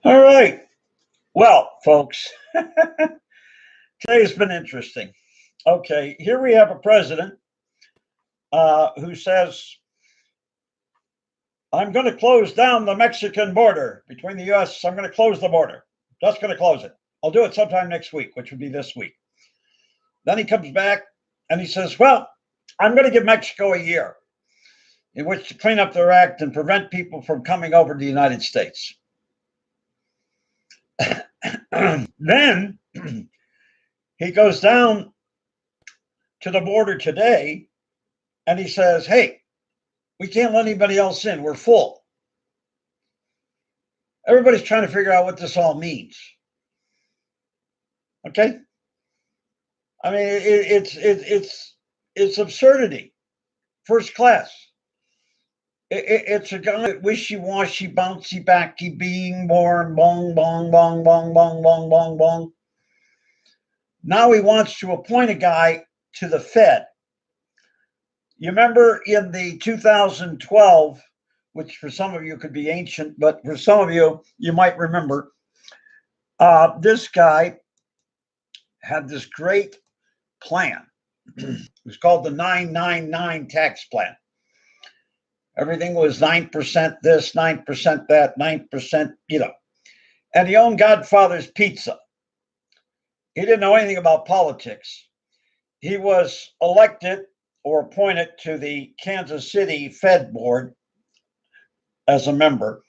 All right. Well, folks, today's been interesting. Okay, here we have a president who says, I'm going to close down the Mexican border between the U.S. I'm going to close the border. Just going to close it. I'll do it sometime next week, which would be this week. Then he comes back and he says, well, I'm going to give Mexico a year in which to clean up their act and prevent people from coming over to the United States. Then he goes down to the border today and he says, hey, we can't let anybody else in. We're full. Everybody's trying to figure out what this all means. Okay? I mean, it's absurdity, first class. It's a guy wishy-washy, bouncy backy, being born, bong, bong, bong, bong, bong, bong, bong, bong. Now he wants to appoint a guy to the Fed. You remember in the 2012, which for some of you could be ancient, but for some of you, you might remember, this guy had this great plan. It was called the 999 tax plan. Everything was 9% this, 9% that, 9%, And he owned Godfather's Pizza. He didn't know anything about politics. He was elected or appointed to the Kansas City Fed Board as a member.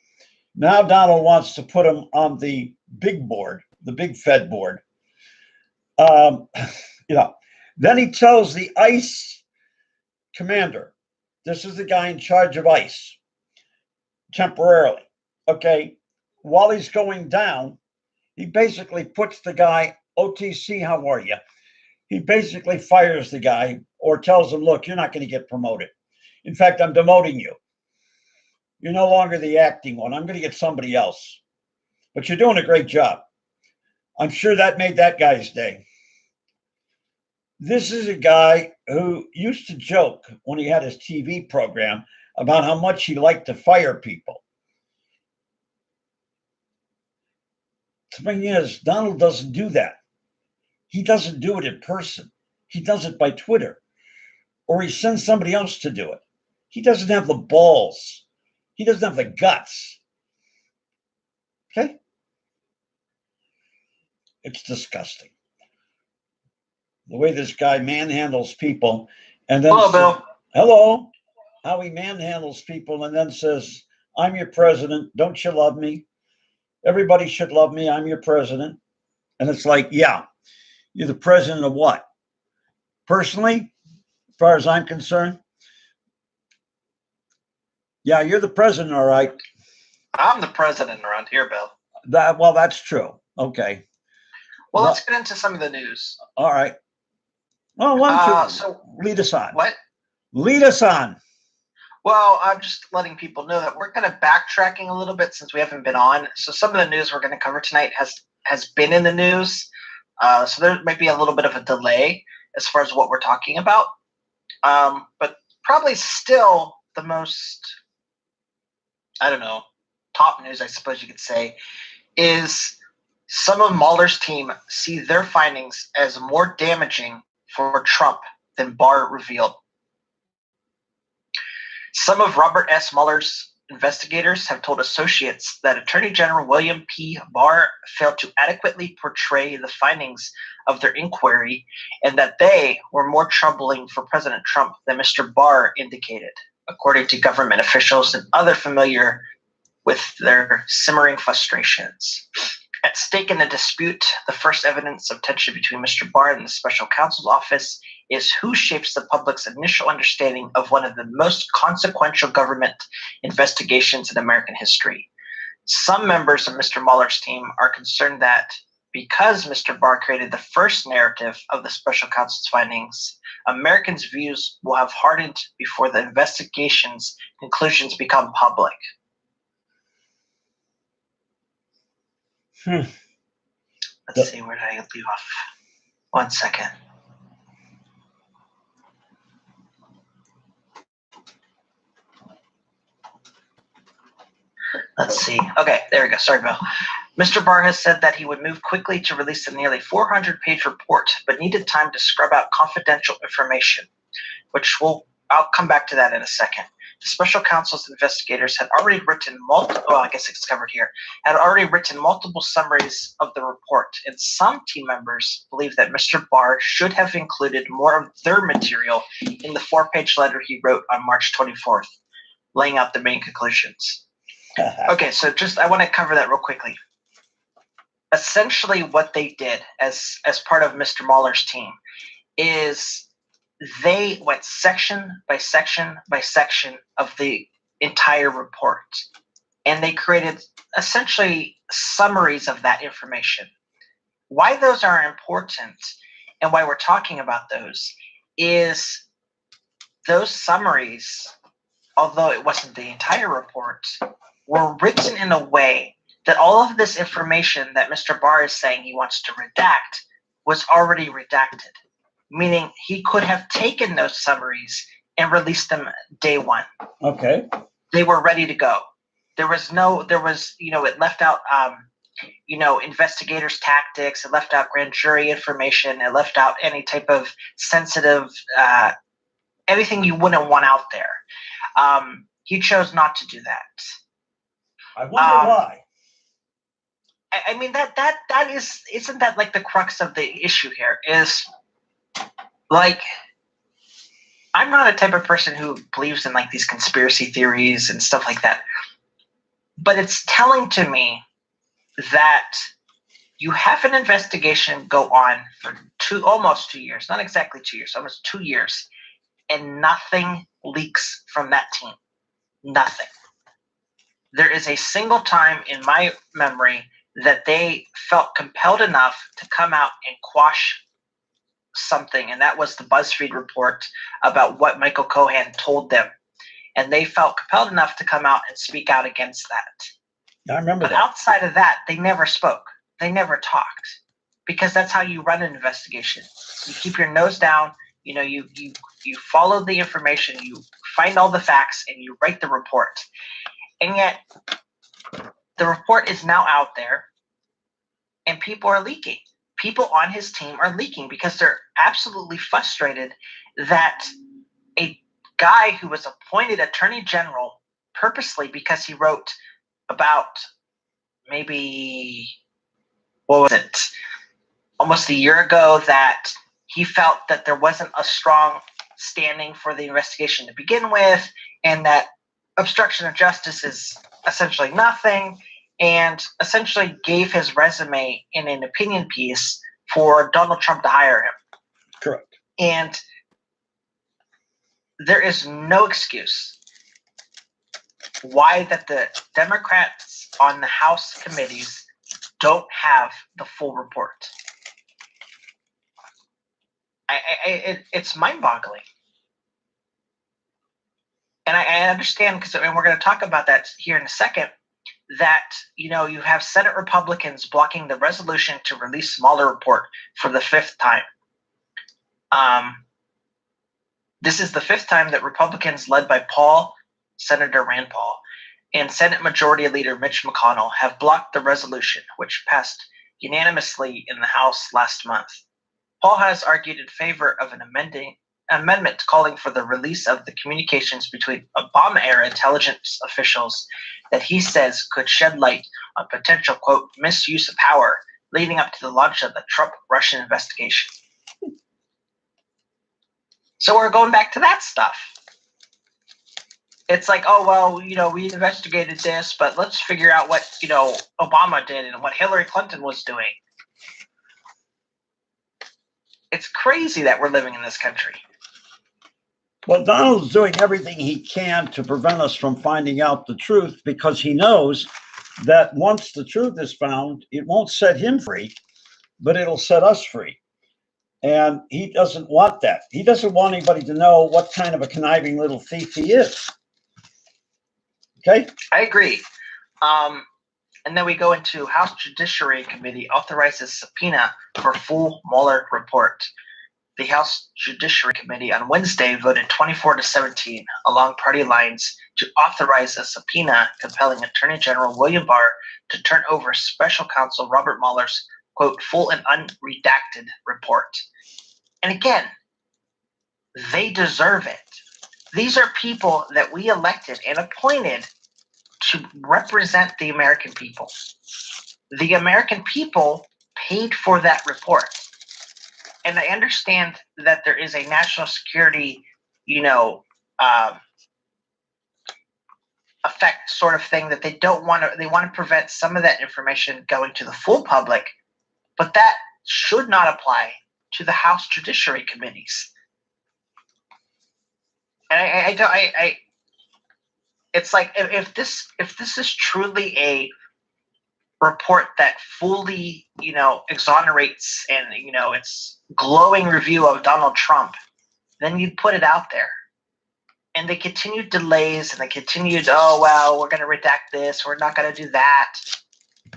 Now Donald wants to put him on the big board, the big Fed board. Then he tells the ICE commander, this is the guy in charge of ICE temporarily. Okay. While he's going down, he basically puts the guy, OTC, how are you? He basically fires the guy or tells him, look, you're not going to get promoted. In fact, I'm demoting you. You're no longer the acting one. I'm going to get somebody else. But you're doing a great job. I'm sure that made that guy's day. This is a guy who used to joke when he had his TV program about how much he liked to fire people. The thing is, Donald doesn't do that. He doesn't do it in person. He does it by Twitter, or he sends somebody else to do it. He doesn't have the balls. He doesn't have the guts. Okay? It's disgusting. The way this guy manhandles people and then hello, Bill. Hello. How he manhandles people and then says, I'm your president. Don't you love me? Everybody should love me. I'm your president. And it's like, yeah, you're the president of what? Personally, as far as I'm concerned, yeah, you're the president, all right. I'm the president around here, Bill. That's true. Okay. Well, let's get into some of the news. All right. Well, why don't you lead us on? What? Lead us on. Well, I'm just letting people know that we're kind of backtracking a little bit since we haven't been on. So some of the news we're going to cover tonight has been in the news. So there might be a little bit of a delay as far as what we're talking about. But probably still the most, top news, I suppose you could say, is some of Mueller's team see their findings as more damaging for Trump than Barr revealed. Some of Robert S. Mueller's investigators have told associates that Attorney General William P. Barr failed to adequately portray the findings of their inquiry and that they were more troubling for President Trump than Mr. Barr indicated, according to government officials and others familiar with their simmering frustrations. At stake in the dispute, the first evidence of tension between Mr. Barr and the special counsel's office is who shapes the public's initial understanding of one of the most consequential government investigations in American history. Some members of Mr. Mueller's team are concerned that because Mr. Barr created the first narrative of the special counsel's findings, Americans' views will have hardened before the investigation's conclusions become public. Let's see, where did I leave off? 1 second. Let's see. Okay, there we go. Sorry, Bill. Mr. Barr has said that he would move quickly to release the nearly 400-page report, but needed time to scrub out confidential information, which I'll come back to that in a second. The special counsel's investigators had already written had already written multiple summaries of the report, and some team members believe that Mr. Barr should have included more of their material in the 4-page letter he wrote on March 24th, laying out the main conclusions. Okay, so I want to cover that real quickly. Essentially what they did as part of Mr. Mueller's team is they went section by section by section of the entire report, and they created essentially summaries of that information. Why those are important and why we're talking about those is those summaries, although it wasn't the entire report, were written in a way that all of this information that Mr. Barr is saying he wants to redact was already redacted, meaning he could have taken those summaries and released them day one. Okay. They were ready to go. It left out, investigators' tactics. It left out grand jury information. It left out any type of sensitive, anything you wouldn't want out there. He chose not to do that. I wonder why. I mean, isn't that like the crux of the issue here? Is like, I'm not a type of person who believes in like these conspiracy theories and stuff like that. But it's telling to me that you have an investigation go on for almost 2 years, not exactly 2 years, almost 2 years, and nothing leaks from that team. Nothing. There is a single time in my memory that they felt compelled enough to come out and quash something, and that was the BuzzFeed report about what Michael Cohen told them. And they felt compelled enough to come out and speak out against that. I remember but that. Outside of that, they never spoke. They never talked, because that's how you run an investigation. You keep your nose down. You follow the information. You find all the facts, and you write the report. And yet, the report is now out there, and people are leaking. People on his team are leaking because they're absolutely frustrated that a guy who was appointed attorney general purposely because he wrote about maybe, almost a year ago, that he felt that there wasn't a strong standing for the investigation to begin with, and that obstruction of justice is essentially nothing, and essentially gave his resume in an opinion piece for Donald Trump to hire him. Correct. And there is no excuse why that the Democrats on the House committees don't have the full report. It's mind-boggling. And I understand, because we're going to talk about that here in a second, that you have Senate Republicans blocking the resolution to release Mueller report for the 5th time. This is the 5th time that Republicans led by Senator Rand Paul, and Senate Majority Leader Mitch McConnell have blocked the resolution, which passed unanimously in the House last month. Paul has argued in favor of an amendment calling for the release of the communications between Obama-era intelligence officials that he says could shed light on potential, quote, misuse of power leading up to the launch of the Trump-Russian investigation. So we're going back to that stuff. It's like, oh, well, we investigated this, but let's figure out what, Obama did and what Hillary Clinton was doing. It's crazy that we're living in this country. Well, Donald's doing everything he can to prevent us from finding out the truth, because he knows that once the truth is found, it won't set him free, but it'll set us free. And he doesn't want that. He doesn't want anybody to know what kind of a conniving little thief he is. Okay? I agree. And then we go into House Judiciary Committee authorizes subpoena for full Mueller report. the House Judiciary Committee on Wednesday voted 24-17 along party lines to authorize a subpoena compelling Attorney General William Barr to turn over Special Counsel Robert Mueller's, quote, full and unredacted report. And again, they deserve it. These are people that we elected and appointed to represent the American people. The American people paid for that report. And I understand that there is a national security, effect sort of thing that they want to prevent some of that information going to the full public, but that should not apply to the House Judiciary Committees. And it's like if this is truly a report that fully, exonerates and, it's glowing review of Donald Trump, then you put it out there. And they continued delays and they continued, oh, well, we're going to redact this, we're not going to do that.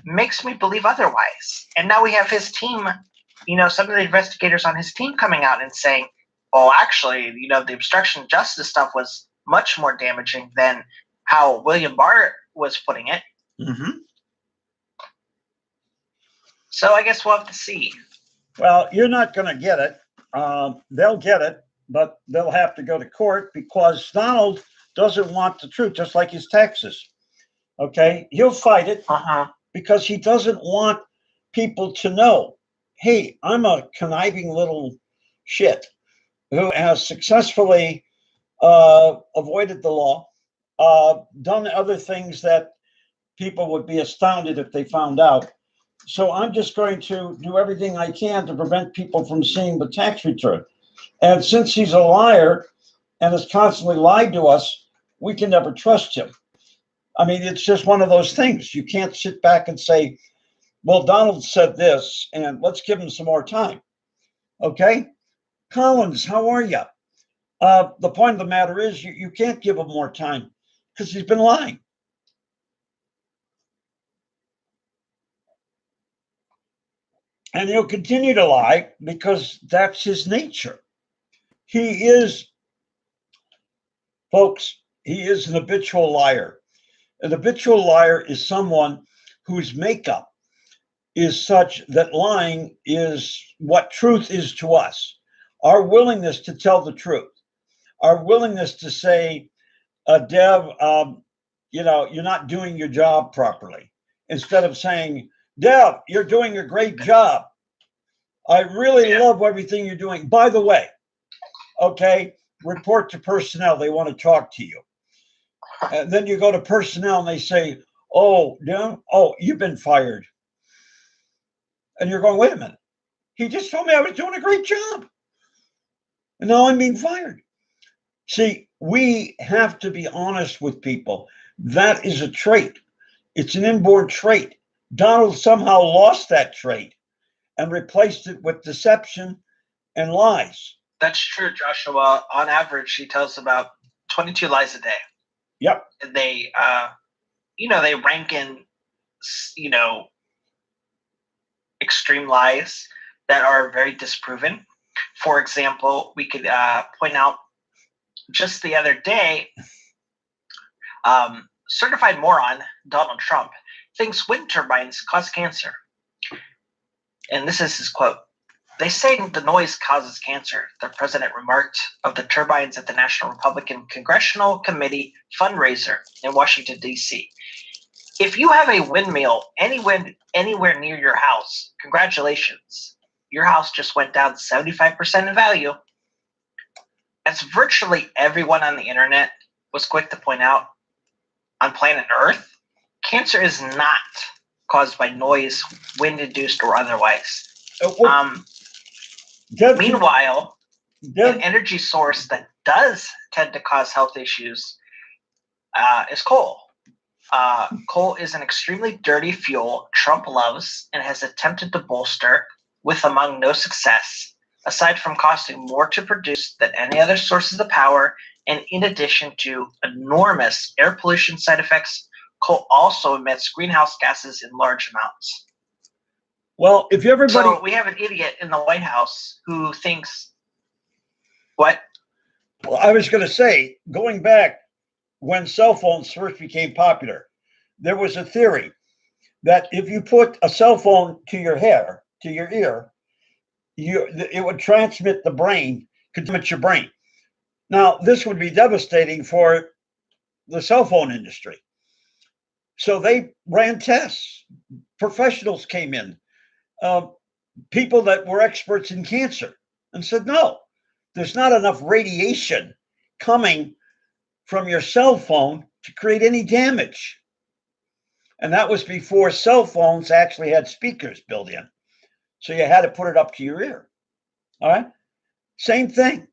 Makes me believe otherwise. And now we have his team, some of the investigators on his team coming out and saying, oh, actually, the obstruction of justice stuff was much more damaging than how William Barr was putting it. Mm-hmm. So I guess we'll have to see. Well, you're not going to get it. They'll get it, but they'll have to go to court because Donald doesn't want the truth, just like his taxes. Okay? He'll fight it because he doesn't want people to know, hey, I'm a conniving little shit who has successfully avoided the law, done other things that people would be astounded if they found out. So I'm just going to do everything I can to prevent people from seeing the tax return. And since he's a liar and has constantly lied to us, we can never trust him. I mean, it's just one of those things. You can't sit back and say, well, Donald said this, and let's give him some more time. Okay? Collins, how are you? The point of the matter is you can't give him more time because he's been lying. And he'll continue to lie because that's his nature. He is, folks, he is an habitual liar. An habitual liar is someone whose makeup is such that lying is what truth is to us. Our willingness to tell the truth, our willingness to say, Dev, you're not doing your job properly. Instead of saying, Dev, you're doing a great job. I really love everything you're doing. By the way, okay, report to personnel. They want to talk to you. And then you go to personnel and they say, oh, you've been fired. And you're going, wait a minute. He just told me I was doing a great job. And now I'm being fired. See, we have to be honest with people. That is a trait. It's an inborn trait. Donald somehow lost that trait and replaced it with deception and lies. That's true, Joshua. On average, he tells about 22 lies a day. Yep. And they, they rank in, extreme lies that are very disproven. For example, we could point out just the other day, certified moron Donald Trump thinks wind turbines cause cancer. And this is his quote. They say the noise causes cancer, the president remarked of the turbines at the National Republican Congressional Committee fundraiser in Washington, D.C. If you have a windmill anywhere near your house, congratulations. Your house just went down 75% in value. As virtually everyone on the internet was quick to point out, on planet Earth, cancer is not caused by noise, wind-induced or otherwise. Meanwhile, an energy source that does tend to cause health issues is coal. Coal is an extremely dirty fuel Trump loves and has attempted to bolster with among no success, aside from costing more to produce than any other sources of power, and in addition to enormous air pollution side effects, coal also emits greenhouse gases in large amounts. Well, if everybody... So we have an idiot in the White House who thinks What? Well, I was going to say, going back when cell phones first became popular, there was a theory that if you put a cell phone to your ear, it would transmit the brain, could damage your brain. Now, this would be devastating for the cell phone industry. So they ran tests. Professionals came in, uh, people that were experts in cancer, and said, no, there's not enough radiation coming from your cell phone to create any damage. And that was before cell phones actually had speakers built in. So you had to put it up to your ear. All right. Same thing.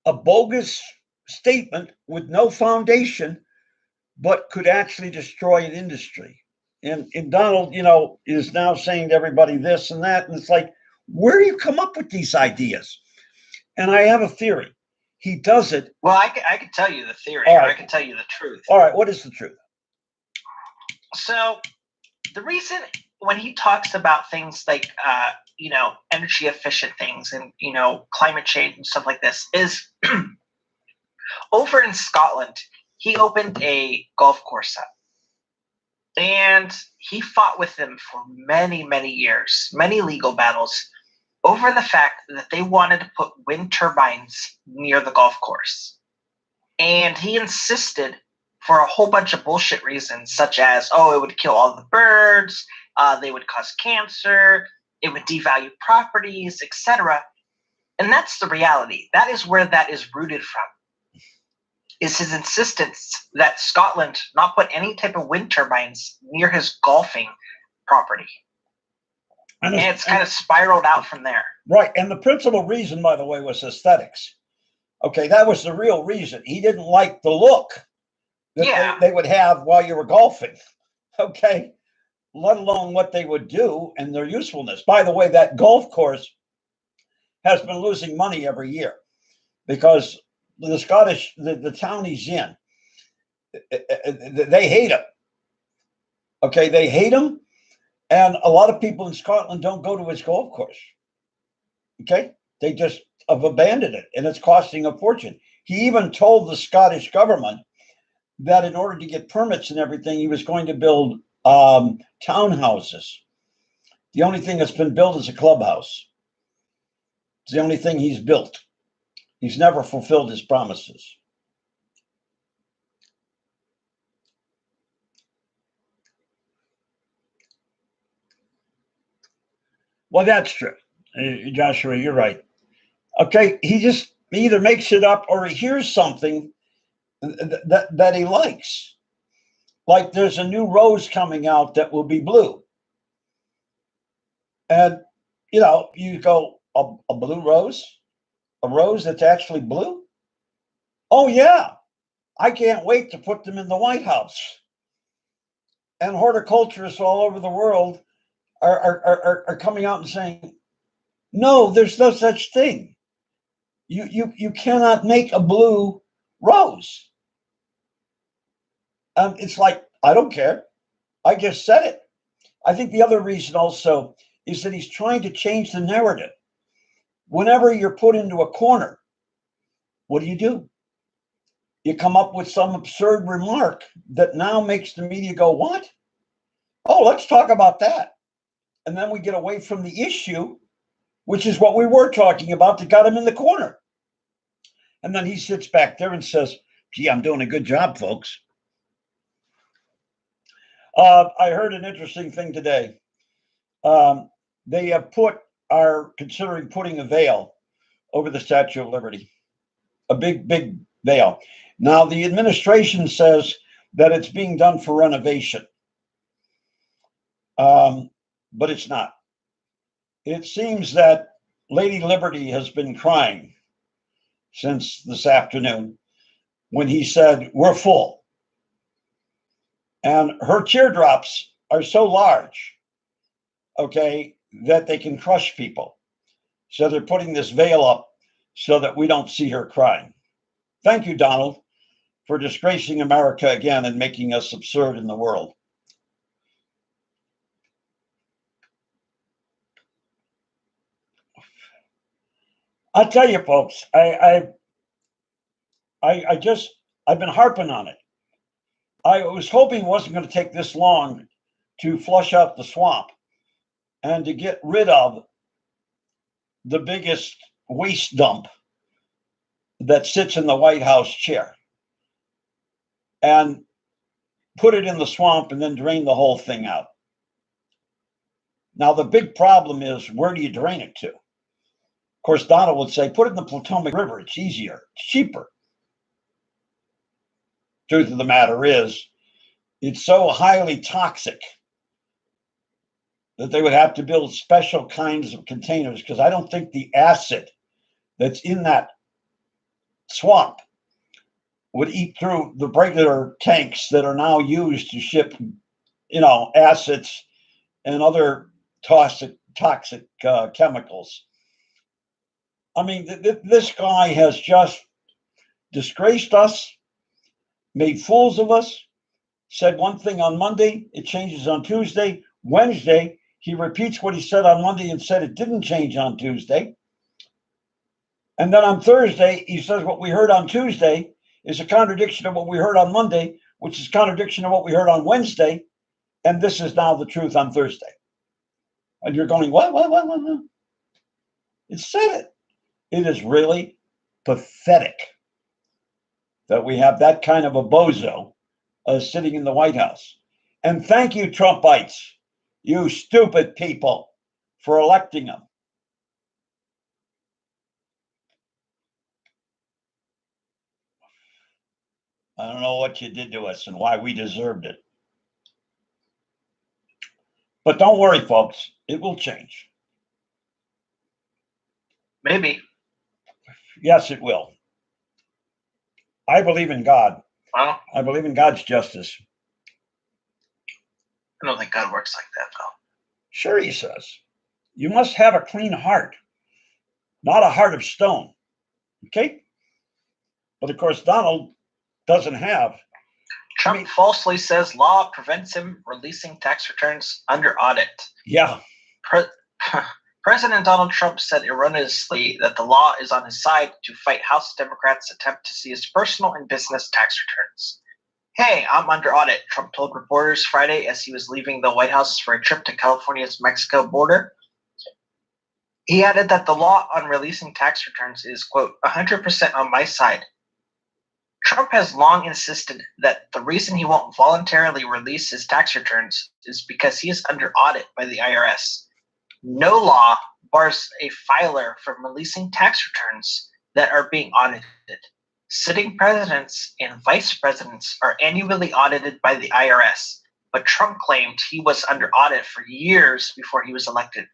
A bogus statement with no foundation, but could actually destroy an industry. And Donald, is now saying to everybody this and that. And it's like, where do you come up with these ideas? And I have a theory. He does it. Well, I can tell you the theory, All or right. I can tell you the truth. All right. What is the truth? So the reason when he talks about things like energy efficient things and climate change and stuff like this is over in Scotland, he opened a golf course up. And he fought with them for many, many years, many legal battles over the fact that they wanted to put wind turbines near the golf course. And he insisted for a whole bunch of bullshit reasons, such as, it would kill all the birds, they would cause cancer, it would devalue properties, etc. And that's the reality. That is where that is rooted from, is his insistence that Scotland not put any type of wind turbines near his golfing property. And it's kind of spiraled out from there. Right. And the principal reason, by the way, was aesthetics. Okay, that was the real reason. He didn't like the look that they would have while you were golfing. Okay, let alone what they would do and their usefulness. By the way, that golf course has been losing money every year because the Scottish, the town he's in, they hate him. Okay, they hate him. And a lot of people in Scotland don't go to his golf course. Okay, they just have abandoned it, and it's costing a fortune. He even told the Scottish government that in order to get permits and everything, he was going to build townhouses. The only thing that's been built is a clubhouse. It's the only thing he's built. He's never fulfilled his promises. Well, that's true. Joshua, you're right. Okay, he either makes it up or he hears something that he likes. Like there's a new rose coming out that will be blue. And, you go, a blue rose? A rose that's actually blue? Oh, yeah. I can't wait to put them in the White House. And horticulturists all over the world are coming out and saying, no, there's no such thing. You cannot make a blue rose. It's like, I don't care. I just said it. I think the other reason also is that he's trying to change the narrative. Whenever you're put into a corner, what do? You come up with some absurd remark that now makes the media go, what? Oh, let's talk about that. And then we get away from the issue, which is what we were talking about that got him in the corner. And then he sits back there and says, gee, I'm doing a good job, folks. I heard an interesting thing today. They are considering putting a veil over the Statue of Liberty, a big, big veil. Now, the administration says that it's being done for renovation, but it's not. It seems that Lady Liberty has been crying since this afternoon when he said, we're full. And her teardrops are so large, okay, that they can crush people. So they're putting this veil up so that we don't see her crying. Thank you, Donald, for disgracing America again and making us absurd in the world. I'll tell you, folks. I've been harping on it. I was hoping it wasn't going to take this long to flush out the swamp and to get rid of the biggest waste dump that sits in the White House chair and put it in the swamp and then drain the whole thing out. Now, the big problem is, where do you drain it to? Of course, Donald would say, put it in the Potomac River. It's easier, it's cheaper. Truth of the matter is, it's so highly toxic that they would have to build special kinds of containers, because I don't think the acid that's in that swamp would eat through the regular tanks that are now used to ship, acids and other toxic chemicals. I mean, this guy has just disgraced us, made fools of us, said one thing on Monday, it changes on Tuesday. Wednesday, he repeats what he said on Monday and said it didn't change on Tuesday. And then on Thursday, he says what we heard on Tuesday is a contradiction of what we heard on Monday, which is a contradiction of what we heard on Wednesday. And this is now the truth on Thursday. And you're going, what? It said it. It is really pathetic that we have that kind of a bozo sitting in the White House. And thank you, Trumpites, you stupid people, for electing him. I don't know what you did to us and why we deserved it. But don't worry, folks, it will change. Maybe. Yes, it will. I believe in God. Well, I believe in God's justice. I don't think God works like that, though. Sure, he says. You must have a clean heart, not a heart of stone. Okay? But of course, Donald doesn't have. Trump falsely says law prevents him releasing tax returns under audit. Yeah. President Donald Trump said erroneously that the law is on his side to fight House Democrats' attempt to see his personal and business tax returns. Hey, I'm under audit, Trump told reporters Friday as he was leaving the White House for a trip to California's Mexico border. He added that the law on releasing tax returns is, quote, 100% on my side. Trump has long insisted that the reason he won't voluntarily release his tax returns is because he is under audit by the IRS. No law bars a filer from releasing tax returns that are being audited. Sitting presidents and vice presidents are annually audited by the IRS, but Trump claimed he was under audit for years before he was elected.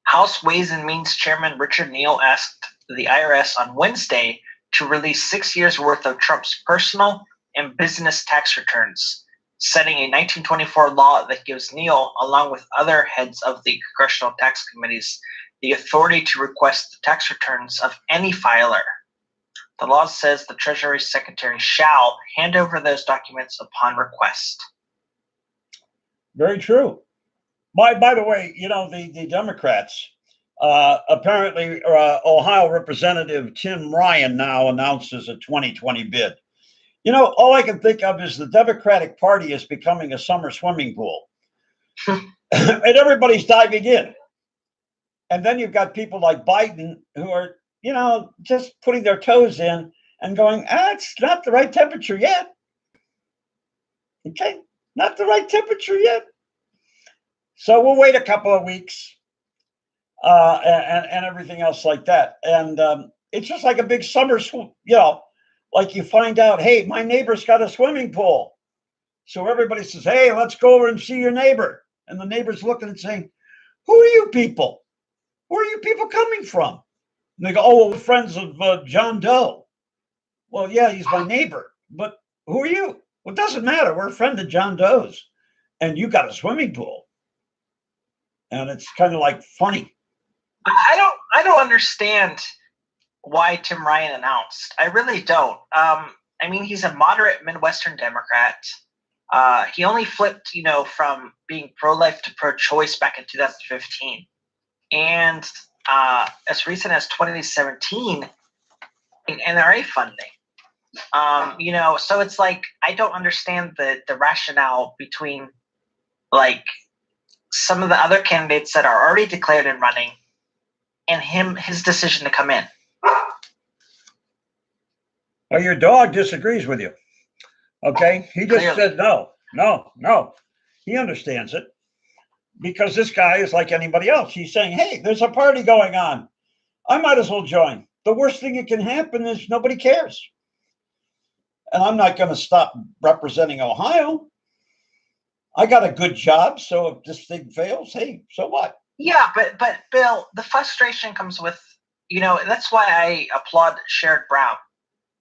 House Ways and Means Chairman Richard Neal asked the IRS on Wednesday to release 6 years' worth of Trump's personal and business tax returns, setting a 1924 law that gives Neal, along with other heads of the congressional tax committees, the authority to request the tax returns of any filer. The law says the Treasury Secretary shall hand over those documents upon request. Very true. By the way, the Democrats, apparently Ohio Representative Tim Ryan now announces a 2020 bid. All I can think of is the Democratic Party is becoming a summer swimming pool. And everybody's diving in. And then you've got people like Biden who are, just putting their toes in and going, it's not the right temperature yet. Okay, not the right temperature yet. So we'll wait a couple of weeks and everything else like that. And it's just like a big summer swim, like you find out, hey, my neighbor's got a swimming pool. So everybody says, hey, let's go over and see your neighbor. And the neighbor's looking and saying, who are you people? Where are you people coming from? And they go, oh, well, we're friends of John Doe. Well, yeah, he's my neighbor. But who are you? Well, it doesn't matter. We're a friend of John Doe's. And you got a swimming pool. And it's kind of like funny. I don't understand why Tim Ryan announced. I really don't. He's a moderate Midwestern Democrat. He only flipped, from being pro-life to pro-choice back in 2015. And as recent as 2017 in NRA funding. So it's like I don't understand the rationale between like some of the other candidates that are already declared and running and his decision to come in. Well, your dog disagrees with you. Okay, he just said no. He understands it because this guy is like anybody else. He's saying, hey, there's a party going on. I might as well join. The worst thing that can happen is nobody cares. And I'm not going to stop representing Ohio. I got a good job, so if this thing fails, hey, so what? Yeah, but Bill, the frustration comes with, that's why I applaud Sherrod Brown,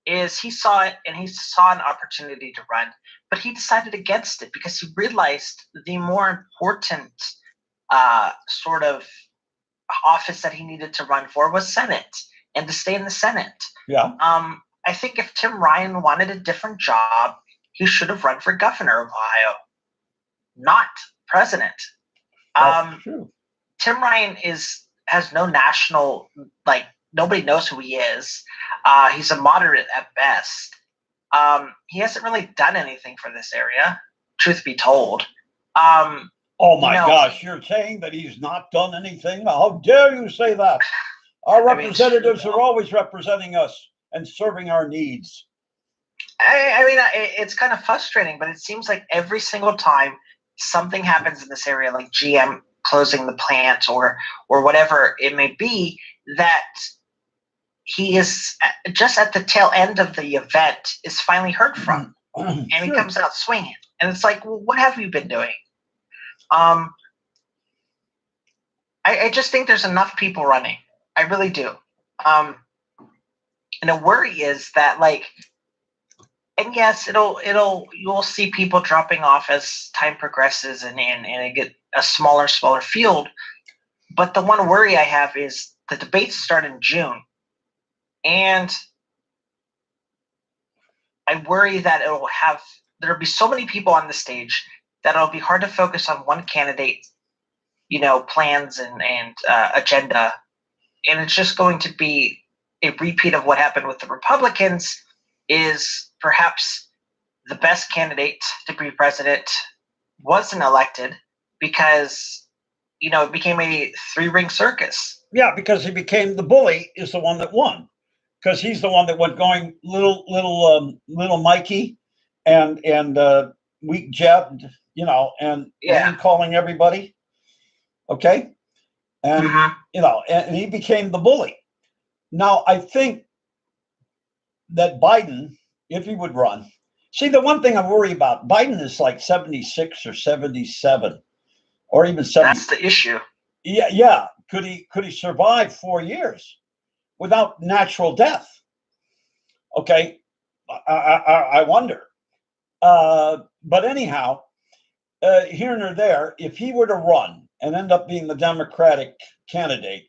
is he saw it and he saw an opportunity to run, but he decided against it because he realized the more important sort of office that he needed to run for was Senate and to stay in the Senate. Yeah. I think if Tim Ryan wanted a different job, he should have run for governor of Ohio, not president. That's true. Tim Ryan has no national, like, nobody knows who he is. He's a moderate at best. He hasn't really done anything for this area, truth be told. Oh my gosh, you're saying that he's not done anything? How dare you say that? Our representatives are always representing us and serving our needs. It's kind of frustrating, but it seems like every single time something happens in this area, like GM closing the plant or whatever it may be, that he is just at the tail end of the event is finally heard from, and he comes out swinging. And it's like, well, what have you been doing? I just think there's enough people running. I really do. And the worry is that, like, and yes, you'll see people dropping off as time progresses and it get a smaller field. But the one worry I have is the debates start in June. And I worry that there'll be so many people on the stage that it'll be hard to focus on one candidate, plans and agenda. And it's just going to be a repeat of what happened with the Republicans, is perhaps the best candidate to be president wasn't elected because, it became a three-ring circus. Yeah, because he became the bully is the one that won. Because he's the one that went going little Mikey and weak Jeb, and calling everybody. Okay. And, and he became the bully. Now, I think that Biden, if he would run, see, the one thing I worry about, Biden is like 76 or 77 or even 70. That's the issue. Yeah. Could he survive 4 years without natural death? Okay. I wonder. But anyhow, here nor there, if he were to run and end up being the Democratic candidate,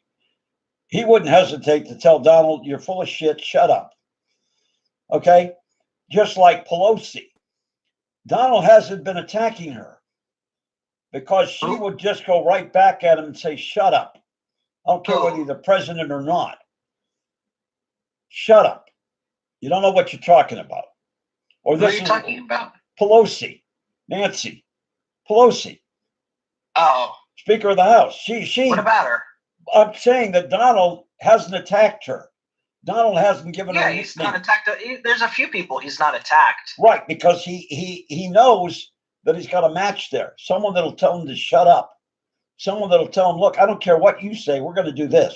he wouldn't hesitate to tell Donald, you're full of shit, shut up. Okay? Just like Pelosi. Donald hasn't been attacking her because she would just go right back at him and say, shut up. I don't care whether you're the president or not. Shut up. You don't know what you're talking about. Or what are you talking about? Pelosi. Nancy Pelosi. Oh. Speaker of the House. She. What about her? I'm saying that Donald hasn't attacked her. Donald hasn't given her. Yeah, he's not attacked. There's a few people he's not attacked. Right, because he knows that he's got a match there. Someone that'll tell him to shut up. Someone that'll tell him, look, I don't care what you say. We're going to do this.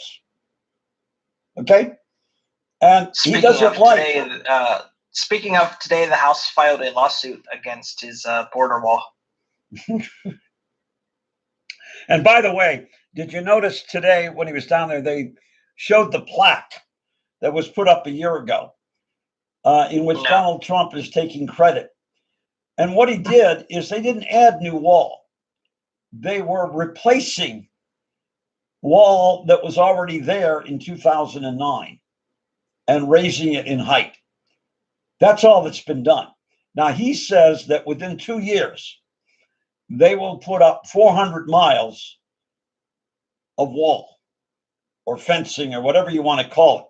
Okay? And he doesn't like. Speaking of today, the House filed a lawsuit against his border wall. And by the way, did you notice today when he was down there, they showed the plaque that was put up a year ago in which Donald Trump is taking credit. And what he did is they didn't add new wall. They were replacing wall that was already there in 2009 and raising it in height. That's all that's been done. Now, he says that within 2 years, they will put up 400 miles of wall or fencing or whatever you want to call it.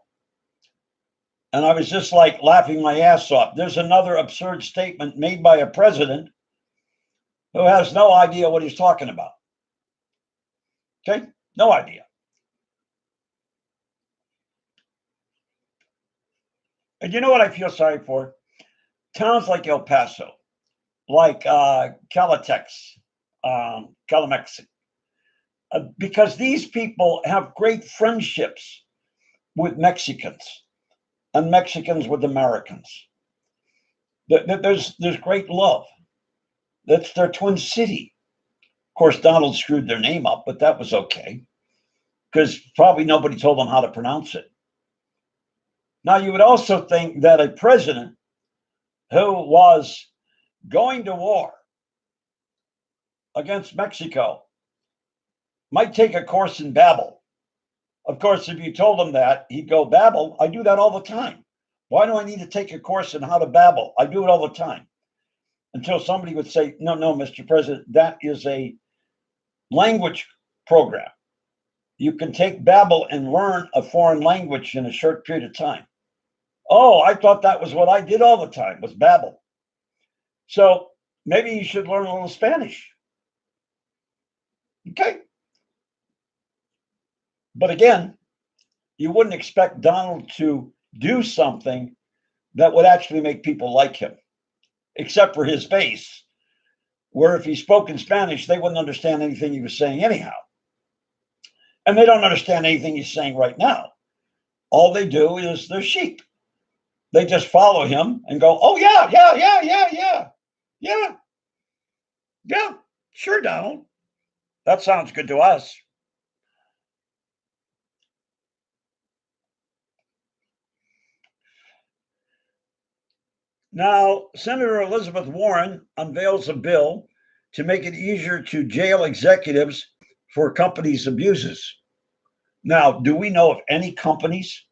And I was just like laughing my ass off. There's another absurd statement made by a president who has no idea what he's talking about. Okay? No idea. And you know what I feel sorry for? Towns like El Paso, like Calatex, Calamex, because these people have great friendships with Mexicans and Mexicans with Americans. There's great love. That's their twin city. Of course, Donald screwed their name up, but that was okay because probably nobody told them how to pronounce it. Now, you would also think that a president who was going to war against Mexico might take a course in Babel. Of course, if you told him that, he'd go, Babel? I do that all the time. Why do I need to take a course in how to babble? I do it all the time. Until somebody would say, no, Mr. President, that is a language program. You can take Babel and learn a foreign language in a short period of time. Oh, I thought that was what I did all the time, was babble. So maybe you should learn a little Spanish. Okay. But again, you wouldn't expect Donald to do something that would actually make people like him, except for his base, where if he spoke in Spanish, they wouldn't understand anything he was saying anyhow. And they don't understand anything he's saying right now. All they do is they're sheep. They just follow him and go, oh, yeah, sure, Donald. That sounds good to us. Now, Senator Elizabeth Warren unveils a bill to make it easier to jail executives for companies' abuses. Now, do we know of any companies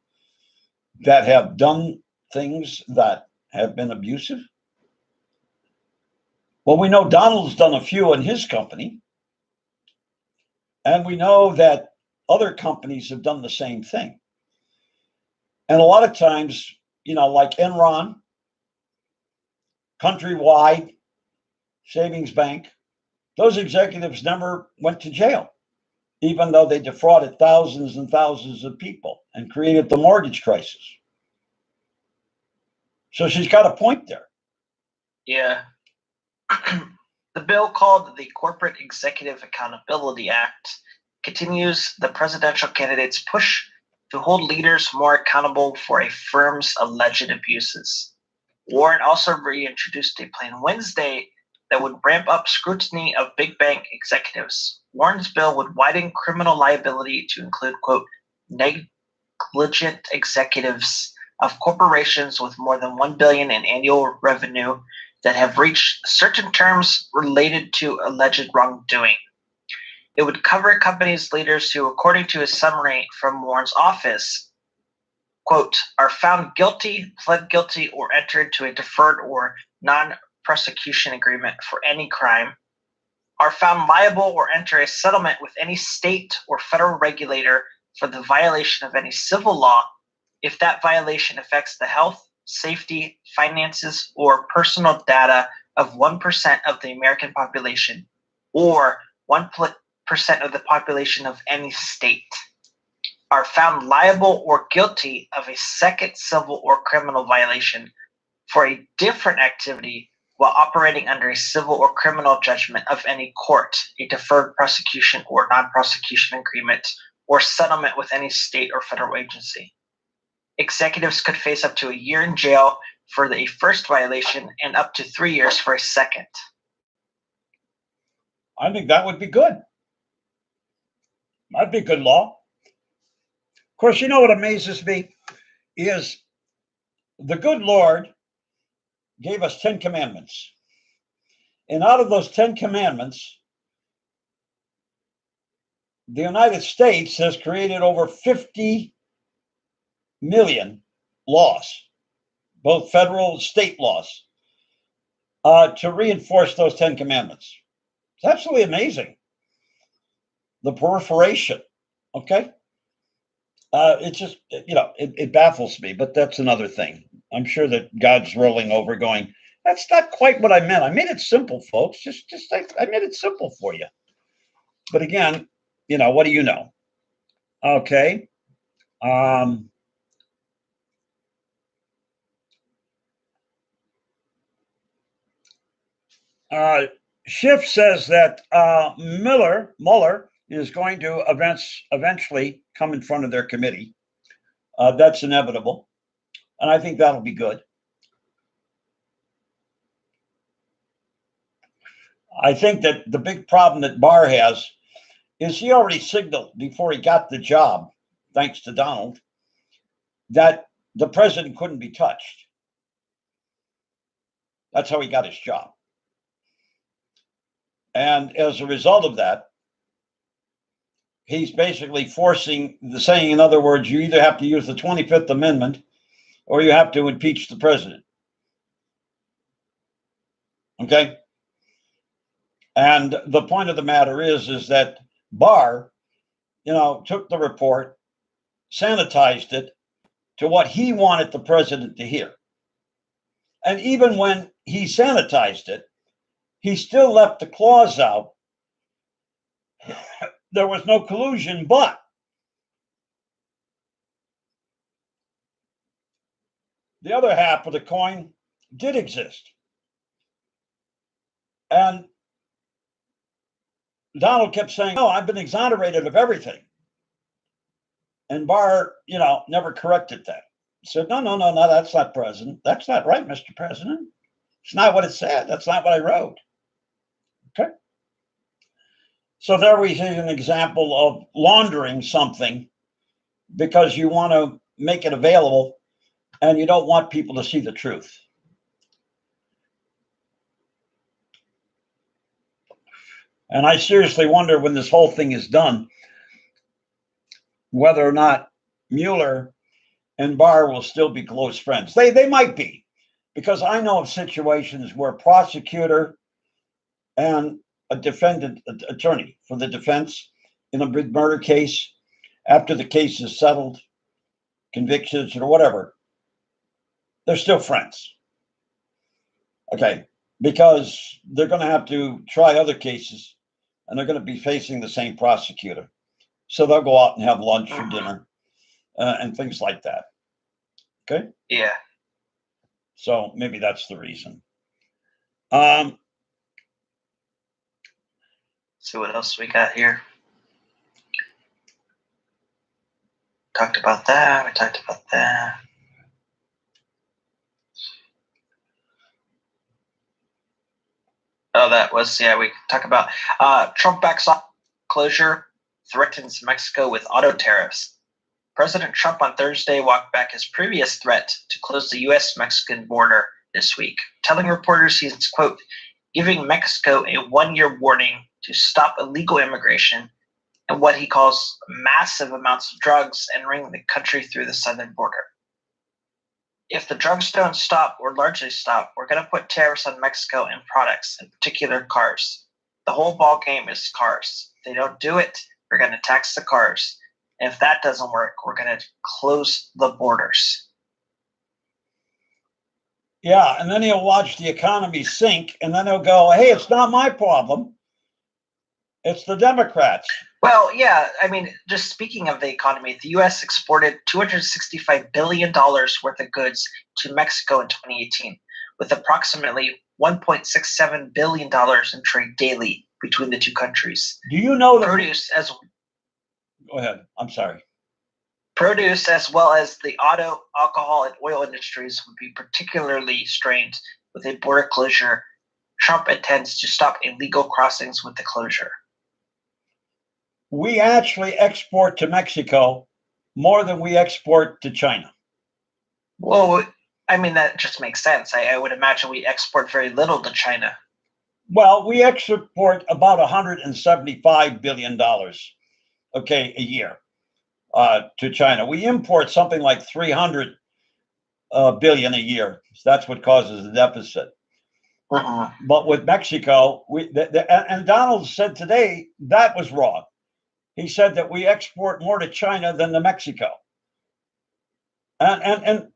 that have done things that have been abusive? Well, we know Donald's done a few in his company. And we know that other companies have done the same thing. And a lot of times, like Enron, Countrywide, Savings Bank, those executives never went to jail, even though they defrauded thousands and thousands of people and created the mortgage crisis. So she's got a point there. Yeah. The bill, called the Corporate Executive Accountability Act, continues the presidential candidate's push to hold leaders more accountable for a firm's alleged abuses. Warren also reintroduced a plan Wednesday that would ramp up scrutiny of big bank executives. Warren's bill would widen criminal liability to include, quote, negligent executives of corporations with more than $1 billion in annual revenue that have reached certain terms related to alleged wrongdoing. It would cover companies' leaders who, according to a summary from Warren's office, quote, are found guilty, pled guilty, or entered into a deferred or non-prosecution agreement for any crime, are found liable or enter a settlement with any state or federal regulator for the violation of any civil law if that violation affects the health, safety, finances, or personal data of 1% of the American population, or 1% of the population of any state, are found liable or guilty of a second civil or criminal violation for a different activity while operating under a civil or criminal judgment of any court, a deferred prosecution or non-prosecution agreement, or settlement with any state or federal agency. Executives could face up to a year in jail for the first violation and up to 3 years for a second. I think that would be good. That'd be good law. Of course, you know what amazes me is the good Lord gave us 10 commandments. And out of those 10 commandments, the United States has created over 50 million laws, both federal and state laws, to reinforce those 10 commandments. It's absolutely amazing. The proliferation, okay? It's just, it baffles me, but that's another thing. I'm sure that God's rolling over going, that's not quite what I meant. I made it simple, folks. I made it simple for you. But again, what do you know? Okay. Schiff says that Mueller is going to eventually come in front of their committee. That's inevitable. And I think that'll be good. I think that the big problem that Barr has is he already signaled before he got the job, thanks to Donald, that the president couldn't be touched. That's how he got his job. And as a result of that, he's basically saying, in other words, you either have to use the 25th Amendment or you have to impeach the president. Okay? And the point of the matter is that Barr, took the report, sanitized it to what he wanted the president to hear. And even when he sanitized it, he still left the clause out. There was no collusion, but the other half of the coin did exist. And Donald kept saying, no, I've been exonerated of everything. And Barr, never corrected that. He said, no, that's not president. That's not right, Mr. President. It's not what it said. That's not what I wrote. Okay. So there we see an example of laundering something because you want to make it available and you don't want people to see the truth. And I seriously wonder when this whole thing is done, whether or not Mueller and Barr will still be close friends. They might be, because I know of situations where a prosecutor and a defendant attorney for the defense in a big murder case, after the case is settled, convictions or whatever, they're still friends. Okay, because they're going to have to try other cases and they're going to be facing the same prosecutor. So they'll go out and have lunch or dinner and things like that. Okay? Yeah. So maybe that's the reason. See what else we got here. Talked about that. We talked about that. Oh, that was, we talked about Trump backs off closure, threatens Mexico with auto tariffs. President Trump on Thursday walked back his previous threat to close the U.S.-Mexican border this week, telling reporters he's, quote, giving Mexico a 1-year warning to stop illegal immigration and what he calls massive amounts of drugs entering the country through the southern border. If the drugs don't stop or largely stop, we're going to put tariffs on Mexico and products, in particular cars. The whole ball game is cars. If they don't do it, we're going to tax the cars. And if that doesn't work, we're going to close the borders. Yeah, and then he'll watch the economy sink, and then he'll go, hey, it's not my problem. It's the Democrats. Well, yeah, I mean, just speaking of the economy, the U.S. exported $265 billion worth of goods to Mexico in 2018, with approximately $1.67 billion in trade daily between the two countries. Do you know that Go ahead. I'm sorry. Produce, as well as the auto, alcohol, and oil industries, would be particularly strained with a border closure. Trump intends to stop illegal crossings with the closure. We actually export to Mexico more than we export to China. Well, I mean, that just makes sense. I would imagine we export very little to China. Well, we export about $175 billion, a year to China. We import something like 300 billion a year. So that's what causes the deficit. But with Mexico, and Donald said today that was wrong. He said that we export more to China than to Mexico. And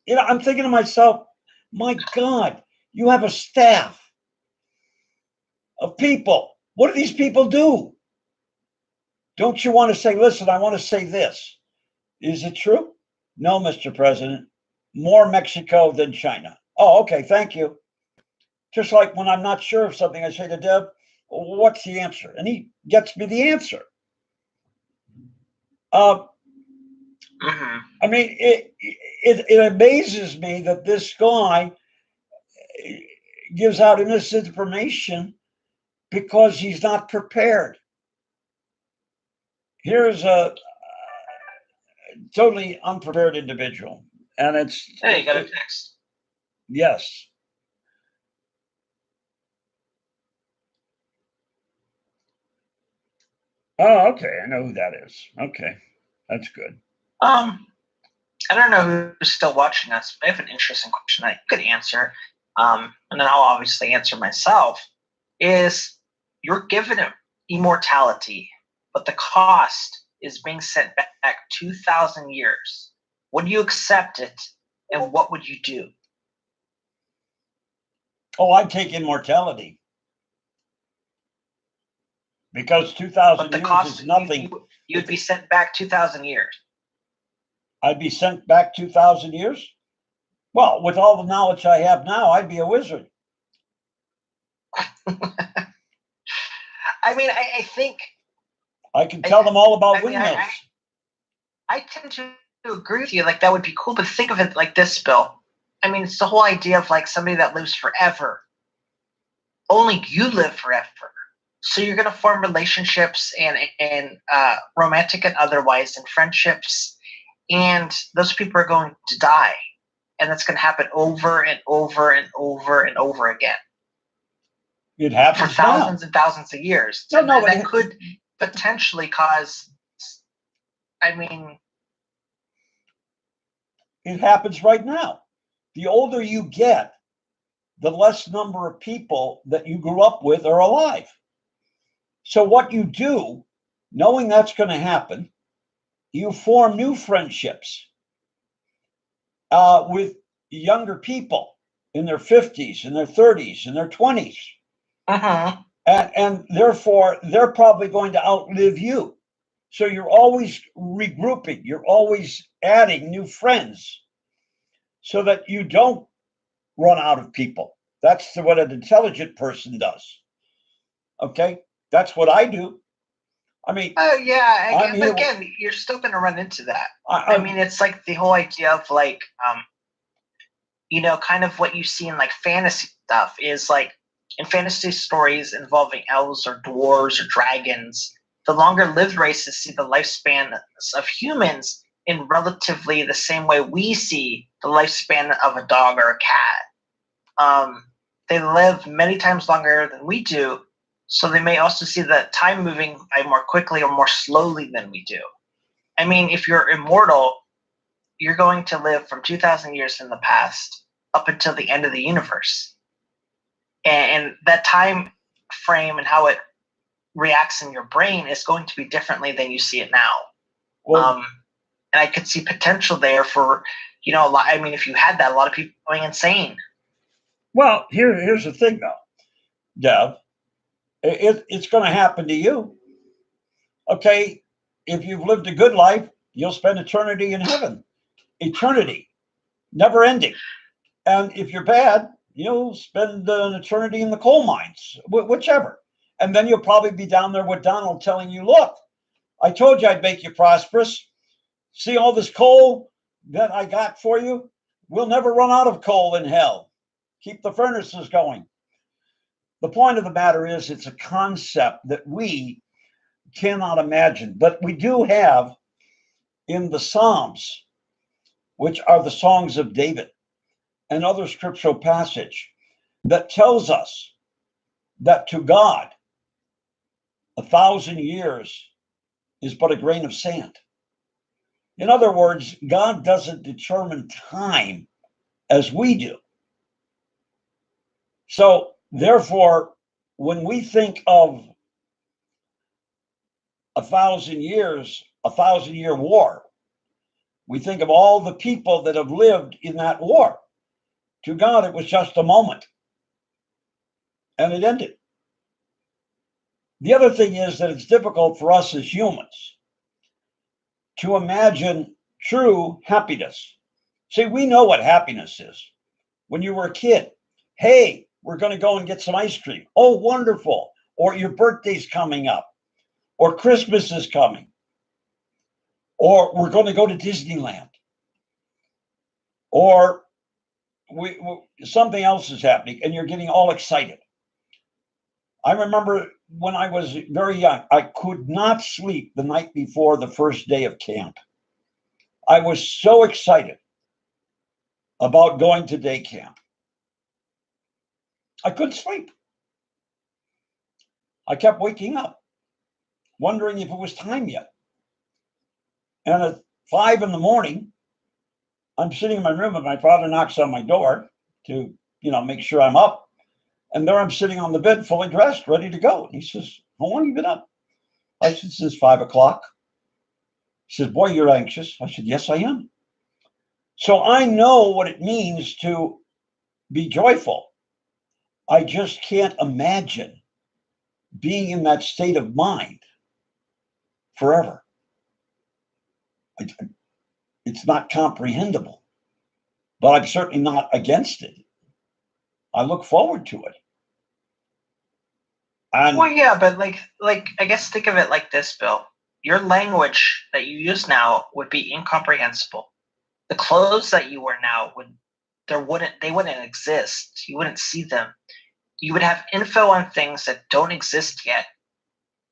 I'm thinking to myself, my God, you have a staff of people. What do these people do? Don't you want to say, listen, I want to say this. Is it true? No, Mr. President. More Mexico than China. Oh, okay, thank you. Just like when I'm not sure of something, I say to Deb, what's the answer? And he gets me the answer. I mean, it amazes me that this guy gives out innocent information because he's not prepared. Here's a totally unprepared individual, and it's. Hey, you got a text. Yes. Oh, okay. I know who that is. Okay, that's good. I don't know who's still watching us, but I have an interesting question I could answer, and then I'll obviously answer myself. Is you're given immortality, but the cost is being sent back 2,000 years. Would you accept it, and what would you do? Oh, I'd take immortality. Because 2,000 years is nothing. You'd be sent back 2,000 years. I'd be sent back 2,000 years? Well, with all the knowledge I have now, I'd be a wizard. I mean, I think I can tell them all about windmills. I tend to agree with you. Like, that would be cool, but think of it like this, Bill. I mean, it's the whole idea of like somebody that lives forever. Only you live forever. So you're going to form relationships and romantic and otherwise, and friendships, and those people are going to die, and that's going to happen over and over and over and over again. It happens for thousands and thousands of years. No, that could potentially cause. I mean, it happens right now. The older you get, the less number of people that you grew up with are alive. So what you do, knowing that's going to happen, you form new friendships with younger people in their 50s, in their 30s, in their 20s. And therefore, they're probably going to outlive you. So you're always regrouping. You're always adding new friends so that you don't run out of people. That's what an intelligent person does. Okay? That's what I do. I mean, yeah. Again, you're still going to run into that. I mean, it's like the whole idea of like, kind of what you see in like fantasy stuff is like in fantasy stories involving elves or dwarves or dragons, the longer lived races see the lifespan of humans in relatively the same way we see the lifespan of a dog or a cat. They live many times longer than we do, so they may also see the time moving by more quickly or more slowly than we do. I mean, if you're immortal, you're going to live from 2,000 years in the past up until the end of the universe. And that time frame and how it reacts in your brain is going to be differently than you see it now. Well, and I could see potential there for, if you had that, a lot of people going insane. Well, here's the thing, though, Dev. It's going to happen to you. Okay, if you've lived a good life, you'll spend eternity in heaven. Eternity, never ending. And if you're bad, you'll spend an eternity in the coal mines, whichever. And then you'll probably be down there with Donald telling you, look, I told you I'd make you prosperous. See all this coal that I got for you? We'll never run out of coal in hell. Keep the furnaces going. The point of the matter is it's a concept that we cannot imagine. But we do have in the Psalms, which are the songs of David, and other scriptural passage that tells us that to God, 1,000 years is but a grain of sand. In other words, God doesn't determine time as we do. So, therefore, when we think of 1,000 years, a 1,000-year war. We think of all the people that have lived in that war. To God, it was just a moment. And it ended. The other thing is that it's difficult for us as humans to imagine true happiness. See, we know what happiness is. When you were a kid, hey, we're going to go and get some ice cream. Oh, wonderful. Or your birthday's coming up. Or Christmas is coming. Or we're going to go to Disneyland. Or something else is happening and you're getting all excited. I remember when I was very young, I could not sleep the night before the first day of camp. I was so excited about going to day camp. I couldn't sleep. I kept waking up, wondering if it was time yet. And at 5 a.m, I'm sitting in my room and my father knocks on my door to, make sure I'm up. And there I'm sitting on the bed, fully dressed, ready to go. And he says, how long have you been up? I said, since 5 o'clock. He says, boy, you're anxious. I said, yes, I am. So I know what it means to be joyful. I just can't imagine being in that state of mind forever. It's not comprehensible, but I'm certainly not against it. I look forward to it. And well, yeah, but like I guess think of it like this, Bill. Your language that you use now would be incomprehensible. The clothes that you wear now wouldn't exist. You wouldn't see them. You would have info on things that don't exist yet.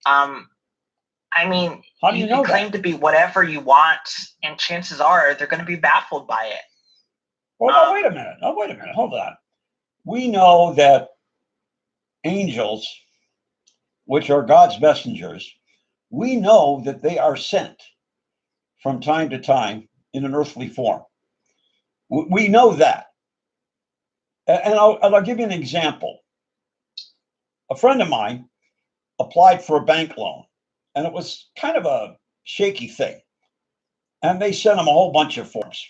I mean, how do you know can claim to be whatever you want, and chances are they're going to be baffled by it. Well, no, wait a minute. Hold on. We know that angels, which are God's messengers, we know that they are sent from time to time in an earthly form. We know that. And I'll give you an example. A friend of mine applied for a bank loan, and it was kind of a shaky thing. And they sent him a whole bunch of forms.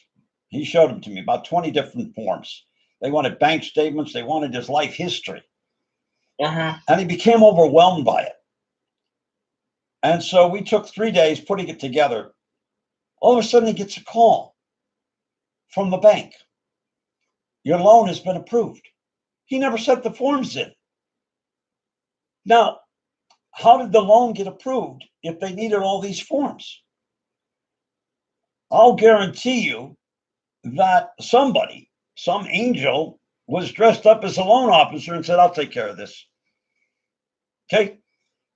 He showed them to me, about 20 different forms. They wanted bank statements. They wanted his life history. Uh-huh. And he became overwhelmed by it. And so we took 3 days putting it together. All of a sudden, he gets a call from the bank. Your loan has been approved. He never sent the forms in. Now, how did the loan get approved if they needed all these forms? I'll guarantee you that somebody, some angel, was dressed up as a loan officer and said, I'll take care of this. Okay?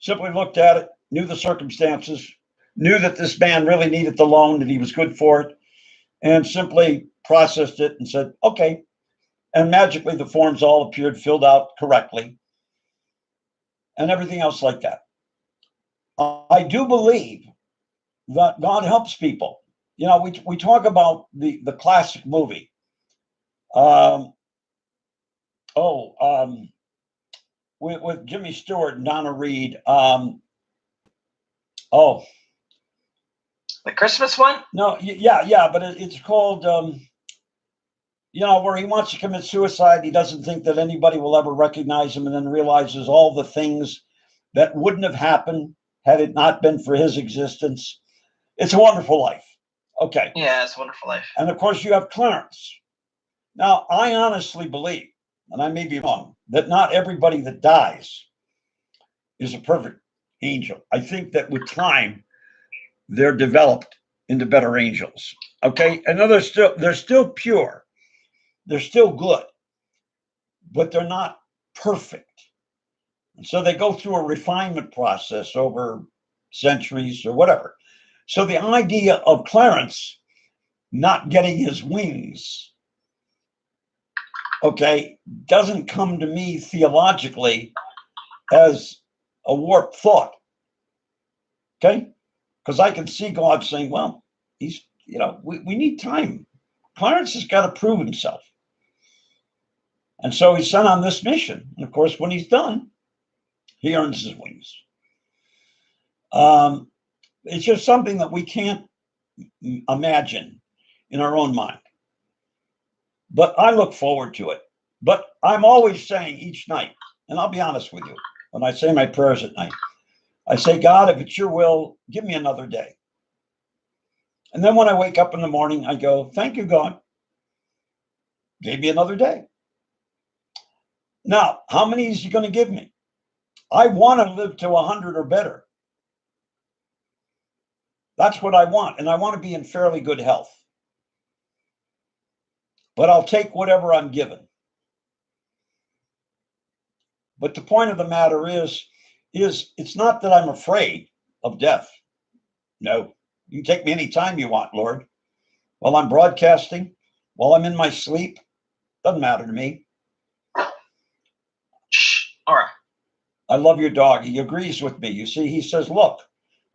Simply looked at it, knew the circumstances, knew that this man really needed the loan, that he was good for it, and simply processed it and said, okay. And magically, the forms all appeared filled out correctly and everything else like that. I do believe that God helps people. We talk about the classic movie. With Jimmy Stewart and Donna Reed. The Christmas one? No, yeah, but it's called, where he wants to commit suicide. He doesn't think that anybody will ever recognize him, and then realizes all the things that wouldn't have happened had it not been for his existence. It's a Wonderful Life. Okay. Yeah, It's a Wonderful Life. And of course, you have Clarence. Now, I honestly believe, and I may be wrong, that not everybody that dies is a perfect angel. I think that with time, they're developed into better angels. Okay. And they're still pure. They're still good, but they're not perfect. And so they go through a refinement process over centuries or whatever. So the idea of Clarence not getting his wings, okay, doesn't come to me theologically as a warped thought. Okay? Because I can see God saying, well, we need time. Clarence has got to prove himself. And so he's sent on this mission. And of course, when he's done, he earns his wings. It's just something that we can't imagine in our own mind. But I look forward to it. But I'm always saying each night, and I'll be honest with you, when I say my prayers at night, I say, God, if it's your will, give me another day. And then when I wake up in the morning, I go, thank you, God. Gave me another day. Now, how many is he going to give me? I want to live to 100 or better. That's what I want. And I want to be in fairly good health. But I'll take whatever I'm given. But the point of the matter is it's not that I'm afraid of death. No, you can take me anytime you want, Lord. While I'm broadcasting, while I'm in my sleep, doesn't matter to me. Shh. All right. I love your dog. He agrees with me. You see, he says, look,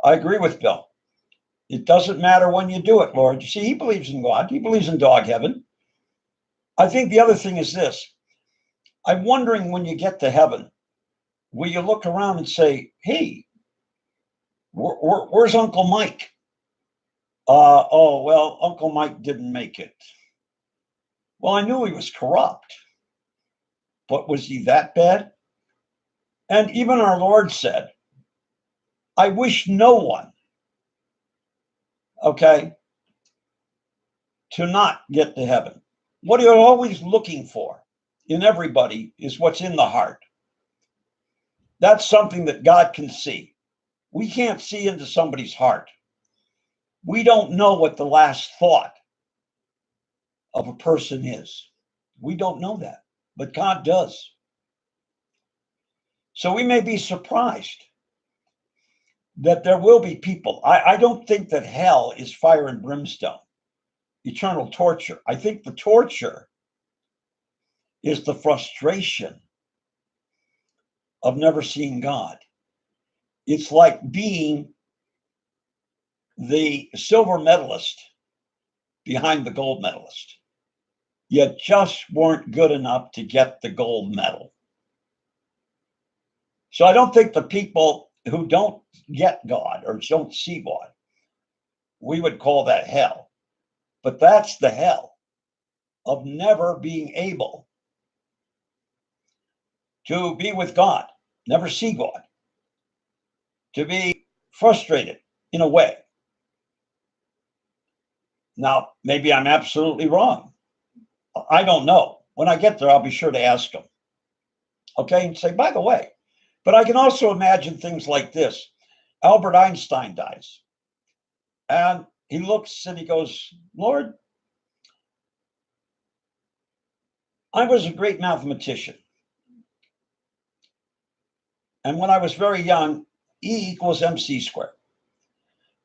I agree with Bill. It doesn't matter when you do it, Lord. You see, he believes in God. He believes in dog heaven. I think the other thing is this. I'm wondering when you get to heaven, will you look around and say, hey, where's Uncle Mike? Oh, well, Uncle Mike didn't make it. Well, I knew he was corrupt, but was he that bad? And even our Lord said, I wish no one, okay, to not get to heaven. What you're always looking for in everybody is what's in the heart. That's something that God can see. We can't see into somebody's heart. We don't know what the last thought of a person is. We don't know that, but God does. So we may be surprised that there will be people. I don't think that hell is fire and brimstone, eternal torture. I think the torture is the frustration of never seeing God. It's like being the silver medalist behind the gold medalist. You just weren't good enough to get the gold medal. So I don't think the people who don't get God or don't see God, we would call that hell. But that's the hell of never being able to be with God, never see God, to be frustrated in a way. Now, maybe I'm absolutely wrong. I don't know. When I get there, I'll be sure to ask him. Okay, and say, by the way, but I can also imagine things like this. Albert Einstein dies. And he looks and he goes, Lord, I was a great mathematician. And when I was very young, E equals MC squared.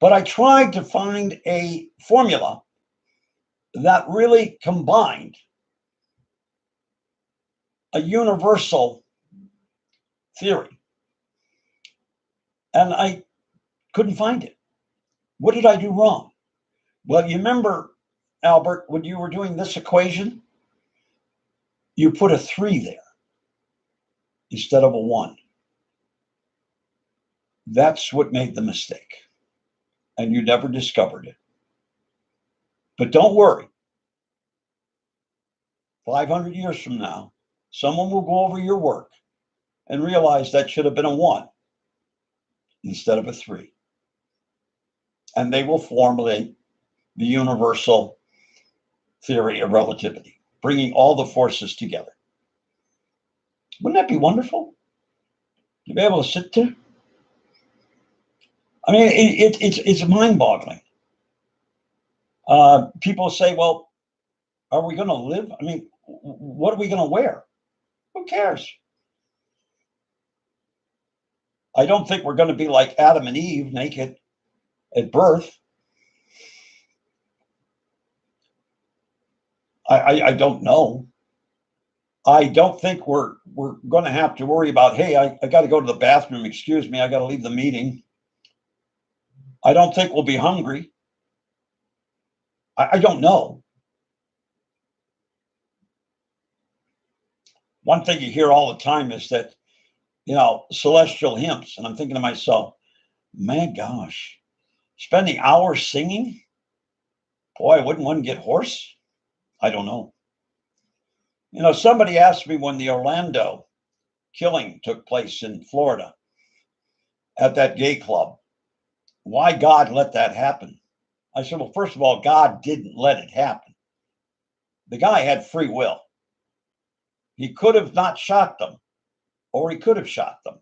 But I tried to find a formula that really combined a universal theory. And I couldn't find it. What did I do wrong? Well, you remember, Albert, when you were doing this equation, you put a 3 there instead of a 1. That's what made the mistake. And you never discovered it. But don't worry. 500 years from now, someone will go over your work and realize that should have been a 1 instead of a 3. And they will formulate the universal theory of relativity, bringing all the forces together. Wouldn't that be wonderful? To be able to sit there? I mean, it's mind-boggling. People say, well, are we going to live? I mean, what are we going to wear? Who cares? I don't think we're going to be like Adam and Eve, naked at birth. I don't know. I don't think we're going to have to worry about, hey, I got to go to the bathroom. Excuse me, I got to leave the meeting. I don't think we'll be hungry. I don't know. One thing you hear all the time is that, celestial hymns. And I'm thinking to myself, My gosh. Spending hours singing? Boy, wouldn't one get hoarse? I don't know. Somebody asked me when the Orlando killing took place in Florida at that gay club, why God let that happen. I said, well, first of all, God didn't let it happen. The guy had free will. He could have not shot them, or he could have shot them.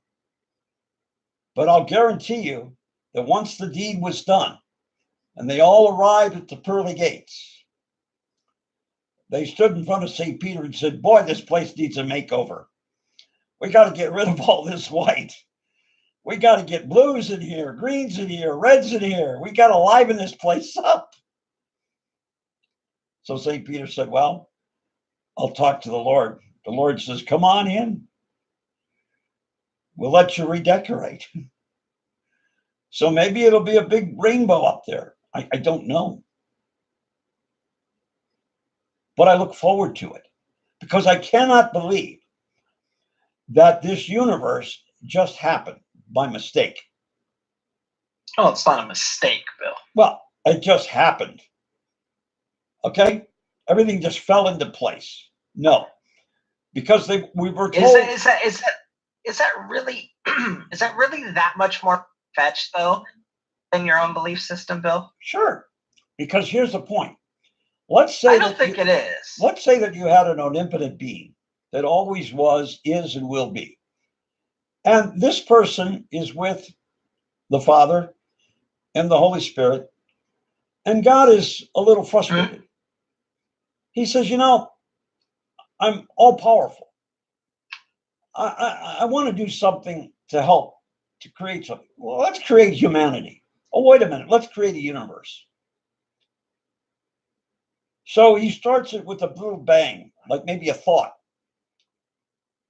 But I'll guarantee you that once the deed was done and they all arrived at the pearly gates, they stood in front of St. Peter and said, boy, this place needs a makeover. We got to get rid of all this white. We got to get blues in here, greens in here, reds in here. We got to liven this place up. So St. Peter said, well, I'll talk to the Lord. The Lord says, come on in. We'll let you redecorate. So maybe it'll be a big rainbow up there. I don't know. But I look forward to it because I cannot believe that this universe just happened by mistake. Oh, it's not a mistake, Bill. Well, it just happened. Okay? Everything just fell into place. No. Because we were told. Is that really is that really that much more fetched though than your own belief system, Bill? Sure. Because here's the point. Let's say I don't think it is. Let's say that you had an omnipotent being that always was, is, and will be. And this person is with the Father and the Holy Spirit, and God is a little frustrated. Mm-hmm. He says, I'm all powerful. I want to do something to help, to create something. Well, let's create humanity. Oh, wait a minute. Let's create a universe. So he starts it with a little bang, like maybe a thought.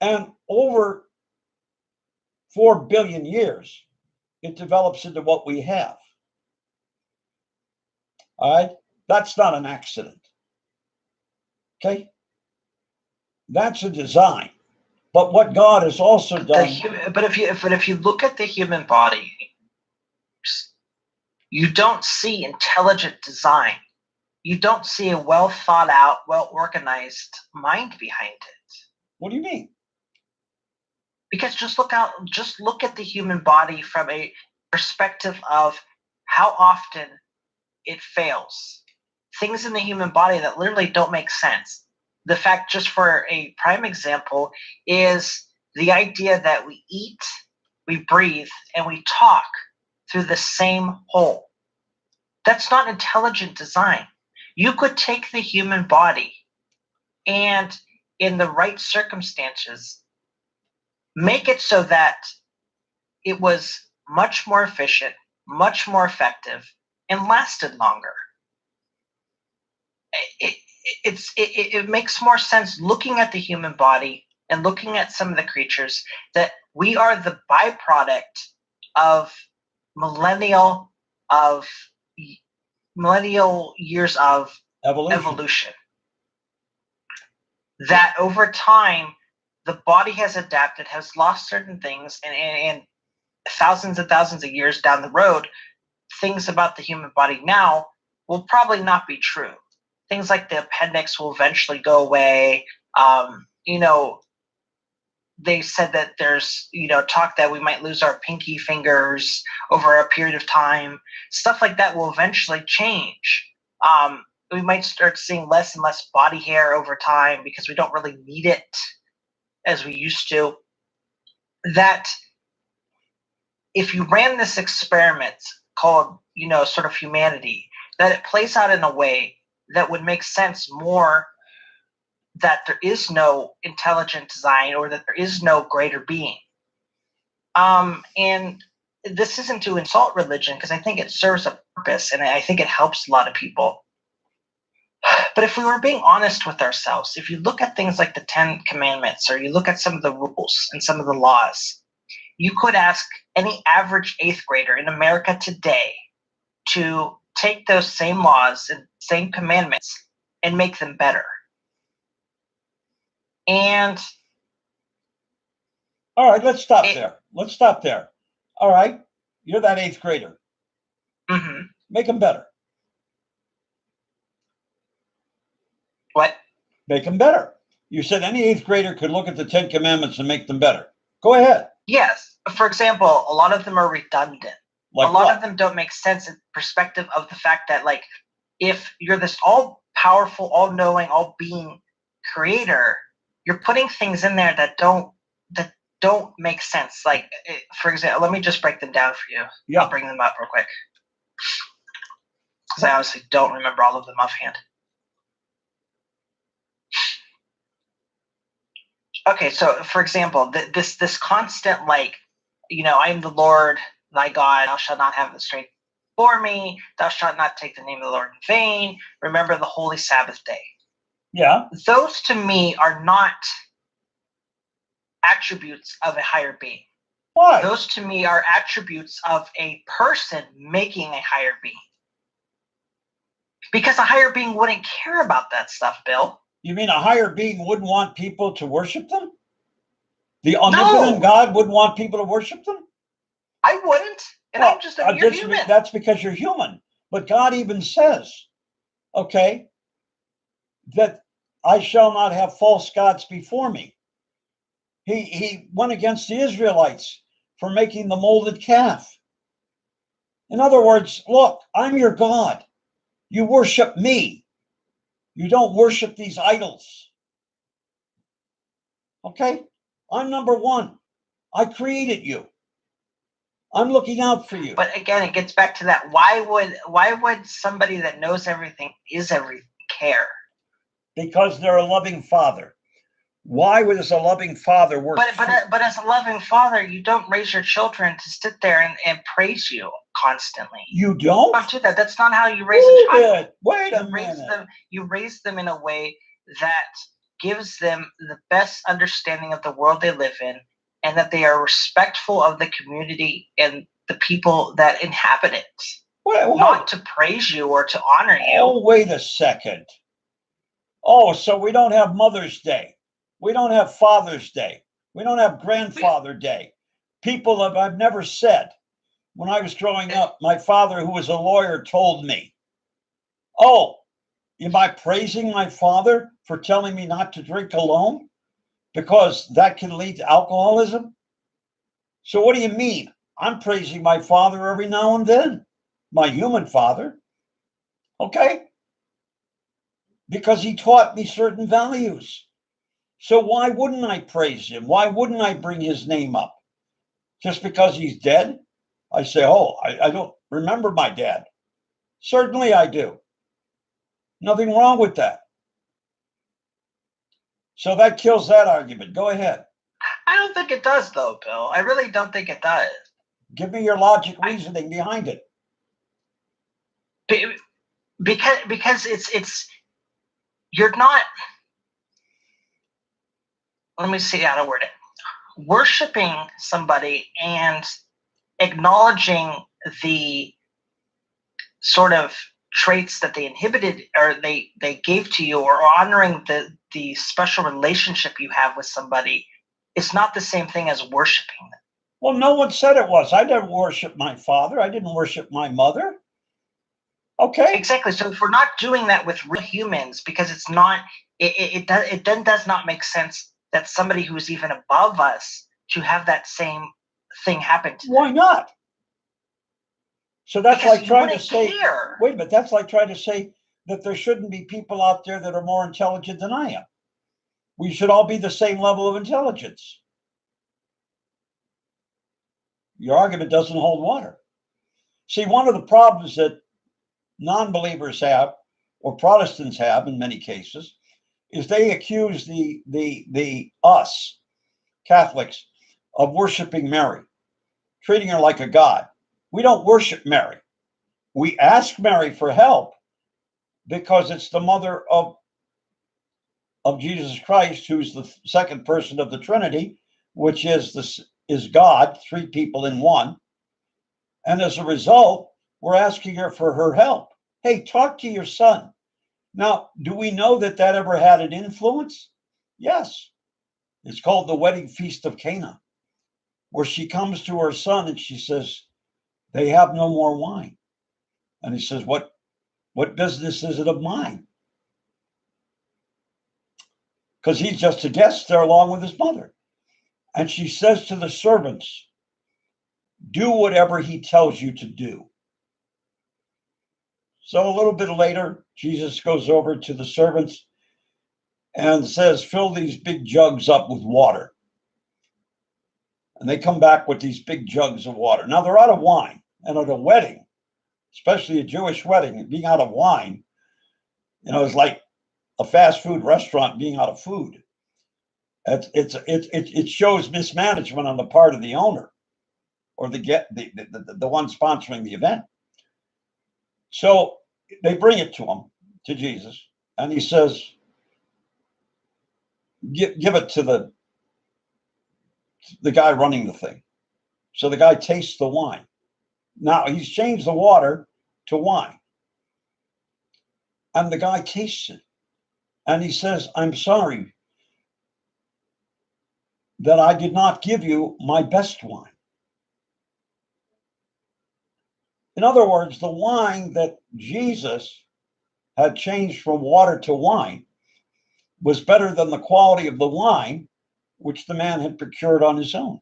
And over 4 billion years, it develops into what we have. All right? That's not an accident. Okay? That's a design. But what God has also done. But if you look at the human body, you don't see intelligent design. You don't see a well thought out, well organized mind behind it. What do you mean? Because just look at the human body from a perspective of how often it fails. Things in the human body that literally don't make sense. The fact, just for a prime example, is the idea that we eat, we breathe, and we talk through the same hole. That's not intelligent design. You could take the human body and, in the right circumstances, make it so that it was much more efficient, much more effective, and lasted longer. It makes more sense looking at the human body and looking at some of the creatures that we are the byproduct of millennial years of evolution. That over time, the body has adapted, has lost certain things, and thousands and thousands of years down the road, things about the human body now will probably not be true. Things like the appendix will eventually go away. They said that there's, talk that we might lose our pinky fingers over a period of time. Stuff like that will eventually change. We might start seeing less and less body hair over time because we don't really need it as we used to. That if you ran this experiment called, sort of humanity, that it plays out in a way that would make sense more, that there is no intelligent design or that there is no greater being. And this isn't to insult religion, because I think it serves a purpose and I think it helps a lot of people. But if we were being honest with ourselves, if you look at things like the 10 Commandments, or you look at some of the rules and some of the laws, you could ask any average 8th grader in America today to take those same laws and same commandments and make them better. And all right, let's stop there. All right. You're that eighth grader. Mm-hmm. Make them better. What? Make them better. You said any eighth grader could look at the 10 Commandments and make them better. Go ahead. Yes. For example, a lot of them are redundant. Like a lot what? of them don't make sense in perspective of the fact that, like, if you're this all-powerful, all-knowing, all-being creator, you're putting things in there that don't make sense. Like, for example, let me just break them down for you. Yeah. I'll bring them up real quick, because I honestly don't remember all of them offhand. Okay, so for example, this constant, like, I am the Lord thy God, thou shalt not have the strength for me, thou shalt not take the name of the Lord in vain, remember the holy Sabbath day. Yeah. Those to me are not attributes of a higher being. Why? Those to me are attributes of a person making a higher being. Because a higher being wouldn't care about that stuff, Bill. You mean a higher being wouldn't want people to worship them? The omnipotent God wouldn't want people to worship them? I wouldn't. And I'm just a mere human. That's because you're human. But God even says, okay, that I shall not have false gods before me. He went against the Israelites for making the molded calf. In other words, look, I'm your God. You worship me. You don't worship these idols. Okay? I'm number one. I created you. I'm looking out for you. But again, it gets back to that. Why would somebody that knows everything, is everything, care? Because they're a loving father. Why would a loving father work? But as a loving father, you don't raise your children to sit there and praise you constantly. You don't? You don't do that. That's not how you raise a child. Wait a minute. You raise them in a way that gives them the best understanding of the world they live in, and that they are respectful of the community and the people that inhabit it. Not to praise you or to honor you. Oh, wait a second. Oh, so we don't have Mother's Day. We don't have Father's Day. We don't have Grandfather Day. People I've never said. When I was growing up, my father, who was a lawyer, told me, oh, am I praising my father for telling me not to drink alone? Because that can lead to alcoholism? So what do you mean? I'm praising my father every now and then. My human father. Okay? Because he taught me certain values. So why wouldn't I praise him? Why wouldn't I bring his name up? Just because he's dead? I say, oh, I don't remember my dad. Certainly I do. Nothing wrong with that. So that kills that argument. Go ahead. I don't think it does, though, Bill. I really don't think it does. Give me your logic reasoning behind it. Because it's you're not. Let me see how to word it. Worshipping somebody and acknowledging the sort of traits that they inhibited or they gave to you, or honoring the special relationship you have with somebody, is not the same thing as worshiping them. Well, no one said it was. I didn't worship my father. I didn't worship my mother. Okay. Exactly. So if we're not doing that with real humans, because it's not, it then does not make sense that somebody who's even above us to have that same thing happen to them. Why not? So that's because like trying to say, care. wait a minute, that's like trying to say that there shouldn't be people out there that are more intelligent than I am. We should all be the same level of intelligence. Your argument doesn't hold water. See, one of the problems that non-believers have, or Protestants have in many cases, is they accuse the us, Catholics, of worshiping Mary, treating her like a god. We don't worship Mary. We ask Mary for help because it's the mother of Jesus Christ, who's the second person of the Trinity, which is God, three people in one. And as a result, we're asking her for her help. Hey, talk to your son. Now, do we know that ever had an influence? Yes. It's called the Wedding Feast of Cana, where she comes to her son and she says, They have no more wine. And he says, what business is it of mine? Because he's just a guest there along with his mother. And she says to the servants, do whatever he tells you to do. So a little bit later, Jesus goes over to the servants and says, fill these big jugs up with water. And they come back with these big jugs of water. Now they're out of wine. And at a wedding, especially a Jewish wedding, being out of wine, is like a fast food restaurant being out of food. It shows mismanagement on the part of the owner or the one sponsoring the event. So they bring it to him, to Jesus, and he says, give it to the guy running the thing. So the guy tastes the wine. Now he's changed the water to wine. And the guy tastes it. And he says, I'm sorry that I did not give you my best wine. In other words, the wine that Jesus had changed from water to wine was better than the quality of the wine which the man had procured on his own.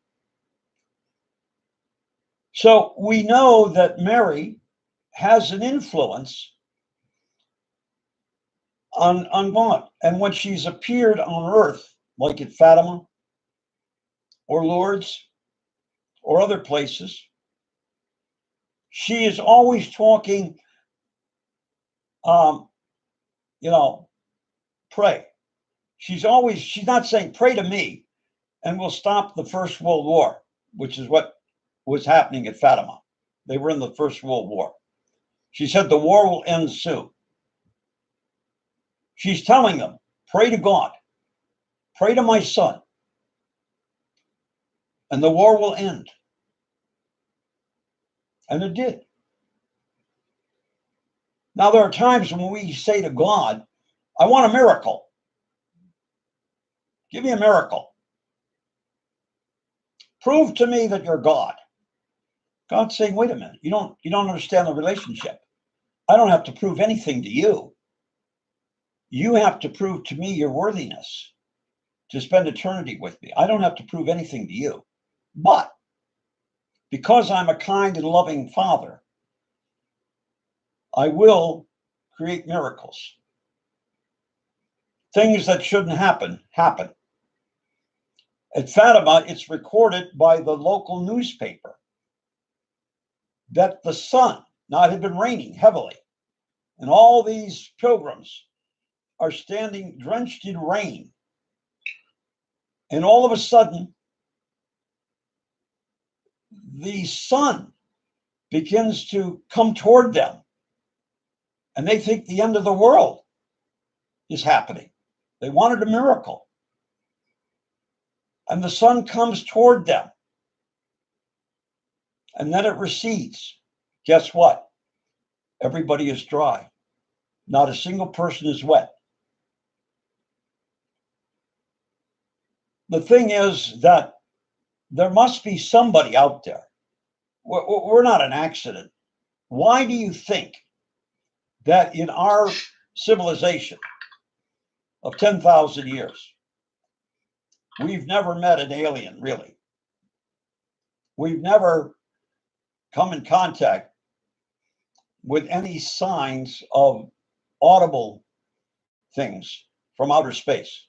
So we know that Mary has an influence on God. And when she's appeared on earth, like at Fatima or Lourdes or other places, she is always talking, pray. She's not saying, pray to me and we'll stop the First World War, which is what was happening at Fatima. They were in the First World War. She said the war will end soon. She's telling them, pray to God, pray to my son, and the war will end. And it did. Now, there are times when we say to God, I want a miracle. Give me a miracle. Prove to me that you're God. God's saying, wait a minute, you don't understand the relationship. I don't have to prove anything to you. You have to prove to me your worthiness to spend eternity with me. I don't have to prove anything to you. But because I'm a kind and loving Father, I will create miracles. Things that shouldn't happen, happen. At Fatima, it's recorded by the local newspaper that the sun, now it had been raining heavily, and all these pilgrims are standing drenched in rain. And all of a sudden, the sun begins to come toward them. And they think the end of the world is happening. They wanted a miracle. And the sun comes toward them. And then it recedes. Guess what? Everybody is dry. Not a single person is wet. The thing is that there must be somebody out there. We're not an accident. Why do you think that in our civilization of 10,000 years, we've never met an alien, really? We've never come in contact with any signs of audible things from outer space.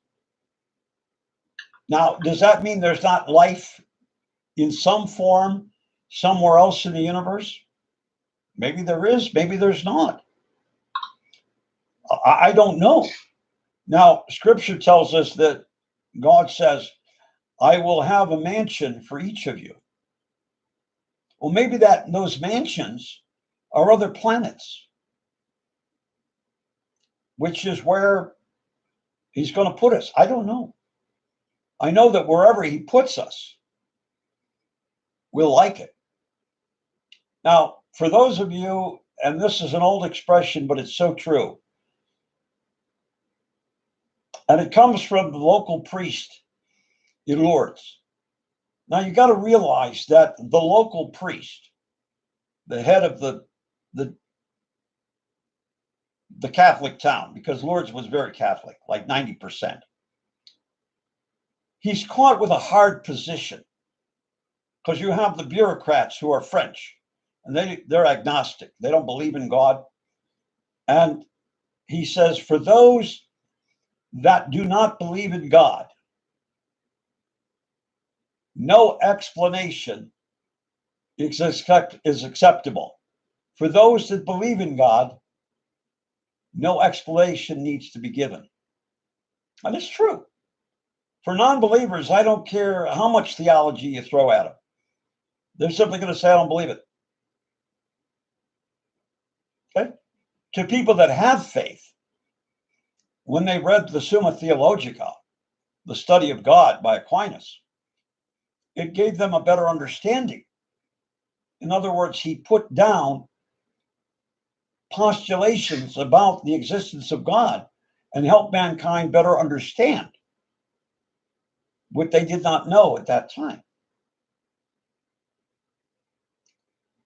Now, does that mean there's not life in some form somewhere else in the universe? Maybe there is, maybe there's not. I don't know. Now, Scripture tells us that God says, I will have a mansion for each of you. Well, maybe those mansions are other planets, which is where he's going to put us. I don't know. I know that wherever he puts us, we'll like it. Now, for those of you, and this is an old expression, but it's so true, and it comes from the local priest in Lourdes. Now, you got to realize that the local priest the head of the Catholic town, because Lourdes was very Catholic, like 90%. He's caught with a hard position because you have the bureaucrats who are French and they're agnostic. They don't believe in God. And he says, for those that do not believe in God, no explanation is acceptable. For those that believe in God, no explanation needs to be given. And it's true. For non-believers, I don't care how much theology you throw at them. They're simply going to say, I don't believe it. Okay? To people that have faith, when they read the Summa Theologica, the study of God by Aquinas, it gave them a better understanding. In other words, he put down postulations about the existence of God and helped mankind better understand what they did not know at that time.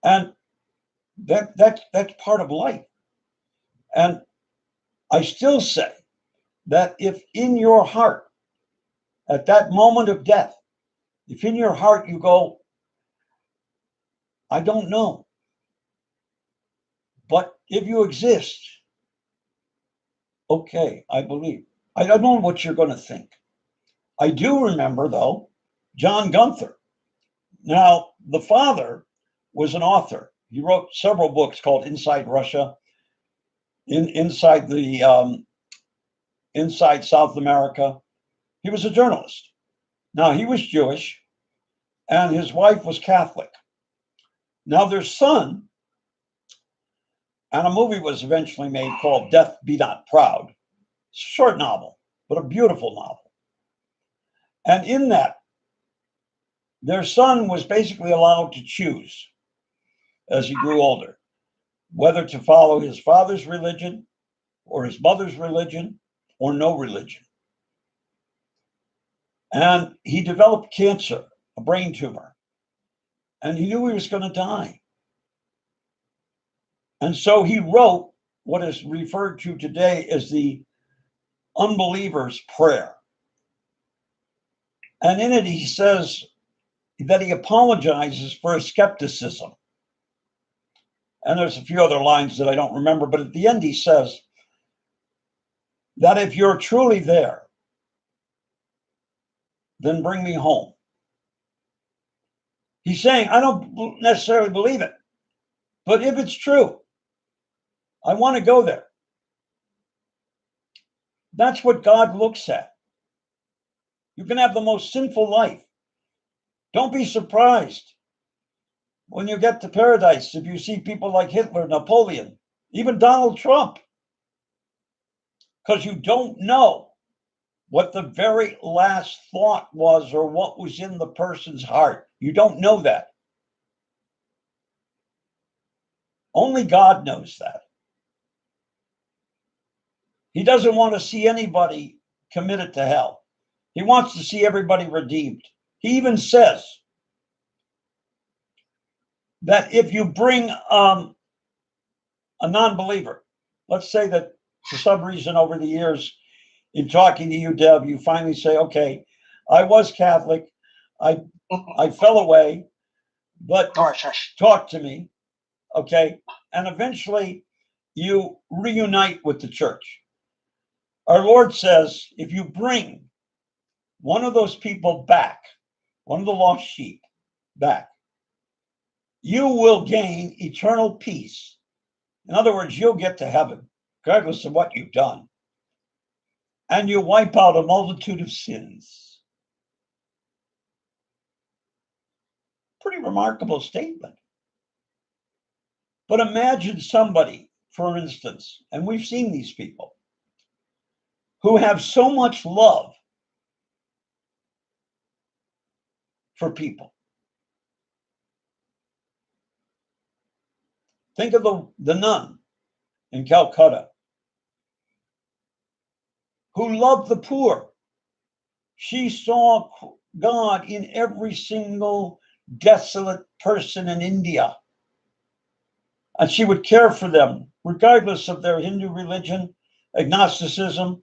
And that's part of life. And I still say that if in your heart, at that moment of death, if in your heart you go, I don't know, but if you exist, okay, I believe. I don't know what you're going to think. I do remember, though, John Gunther. Now, the father was an author. He wrote several books called Inside Russia, Inside South America. He was a journalist. Now, he was Jewish, and his wife was Catholic. Now, their son, and a movie was eventually made called Death Be Not Proud. It's a short novel, but a beautiful novel. And in that, their son was basically allowed to choose as he grew older, whether to follow his father's religion or his mother's religion or no religion. And he developed cancer, a brain tumor, and he knew he was going to die. And so he wrote what is referred to today as the unbeliever's prayer. And in it, he says that he apologizes for his skepticism. And there's a few other lines that I don't remember, but at the end, he says that if you're truly there, then bring me home. He's saying, I don't necessarily believe it, but if it's true, I want to go there. That's what God looks at. You can have the most sinful life. Don't be surprised when you get to paradise if you see people like Hitler, Napoleon, even Donald Trump, because you don't know what the very last thought was or what was in the person's heart. You don't know that. Only God knows that. He doesn't want to see anybody committed to hell. He wants to see everybody redeemed. He even says that if you bring a non-believer, let's say that for some reason over the years in talking to you, Deb, you finally say, okay, I was Catholic. I fell away, but talk to me. Okay. And eventually you reunite with the church. Our Lord says, if you bring one of those people back, one of the lost sheep back, you will gain eternal peace. In other words, you'll get to heaven, regardless of what you've done. And you wipe out a multitude of sins. Pretty remarkable statement. But imagine somebody, for instance, and we've seen these people, who have so much love for people. Think of the nun in Calcutta who loved the poor. She saw God in every single desolate person in India. And she would care for them, regardless of their Hindu religion, agnosticism,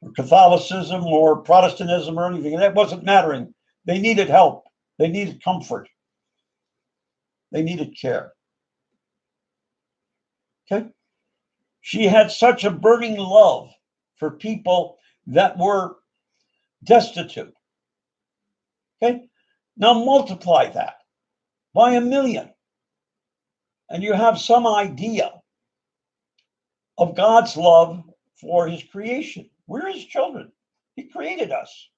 or Catholicism, or Protestantism, or anything. That wasn't mattering. They needed help. They needed comfort. They needed care. Okay? She had such a burning love for people that were destitute. Okay? Now multiply that by 1,000,000, and you have some idea of God's love for his creation. We're his children. He created us.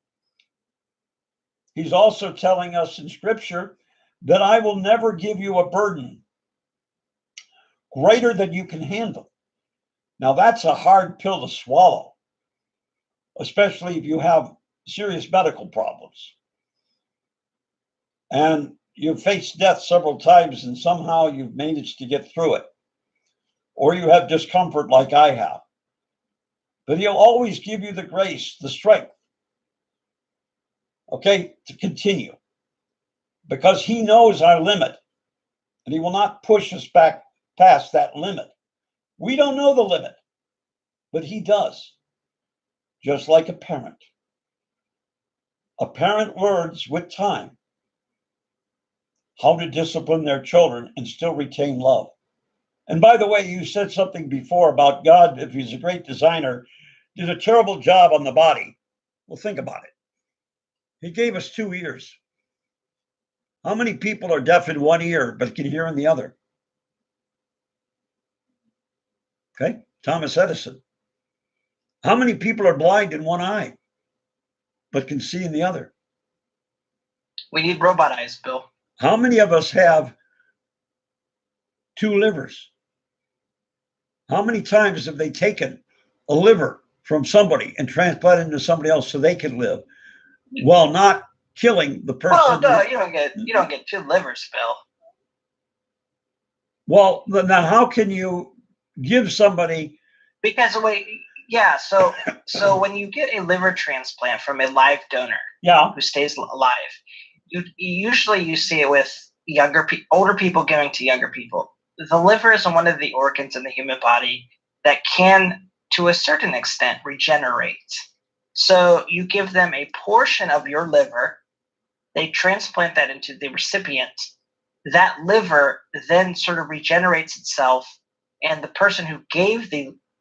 He's also telling us in Scripture that I will never give you a burden greater than you can handle. Now, that's a hard pill to swallow, especially if you have serious medical problems and you've faced death several times and somehow you've managed to get through it, or you have discomfort like I have. But he'll always give you the grace, the strength, okay, to continue, because he knows our limit and he will not push us back past that limit. We don't know the limit, but he does, just like a parent. A parent learns with time how to discipline their children and still retain love. And by the way, you said something before about God, if he's a great designer, did a terrible job on the body. Well, think about it. He gave us 2 ears. How many people are deaf in one ear but can hear in the other? Okay, Thomas Edison. How many people are blind in one eye but can see in the other? We need robot eyes, Bill. How many of us have 2 livers? How many times have they taken a liver from somebody and transplanted it into somebody else so they can live while not killing the person? Well, no, you don't get 2 livers, Bill. Well, now how can you give somebody? Because so when you get a liver transplant from a live donor, Yeah, who stays alive, you usually see it with older people giving to younger people. The liver is one of the organs in the human body that can, to a certain extent, regenerate. So you give them a portion of your liver, they transplant that into the recipient. That liver then sort of regenerates itself, and the person who gave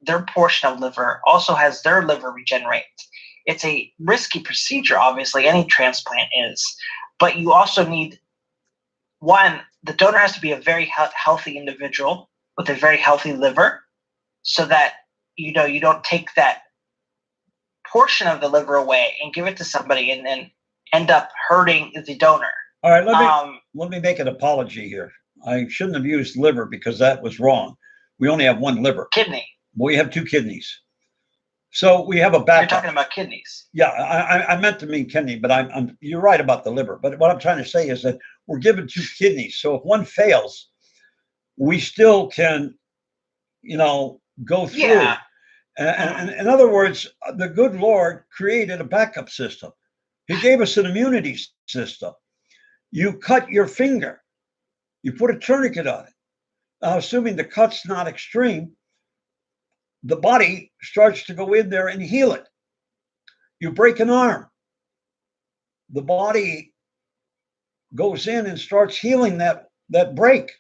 their portion of liver also has their liver regenerate. It's a risky procedure, obviously, any transplant is, but you also need, one, the donor has to be a very healthy individual with a very healthy liver, so that you don't take that portion of the liver away and give it to somebody and then end up hurting the donor. All right, let me make an apology here. I shouldn't have used liver because that was wrong. We only have one liver. Kidney. We have 2 kidneys. So we have a backup. You're talking about kidneys. Yeah, I meant to mean kidney, but you're right about the liver. But what I'm trying to say is that we're given 2 kidneys. So if one fails, we still can, go through. Yeah. And in other words, the good Lord created a backup system. He gave us an immunity system. You cut your finger, you put a tourniquet on it. Now, assuming the cut's not extreme, the body starts to go in there and heal it. You break an arm, the body goes in and starts healing that break.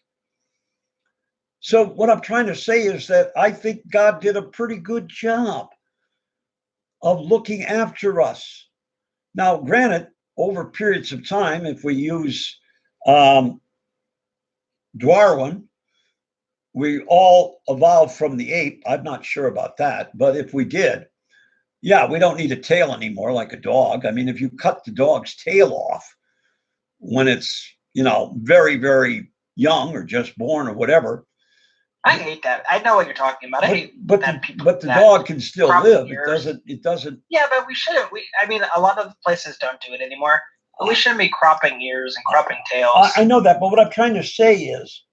So what I'm trying to say is that I think God did a pretty good job of looking after us. Now, granted, over periods of time, if we use Darwin, we all evolved from the ape. I'm not sure about that, but if we did, yeah, we don't need a tail anymore like a dog. I mean, if you cut the dog's tail off when it's, very, very young or just born or whatever. I hate that. I know what you're talking about. But the dog can still live. It doesn't. Yeah, but we shouldn't. A lot of places don't do it anymore. But we shouldn't be cropping ears and cropping tails. I know that, but what I'm trying to say is,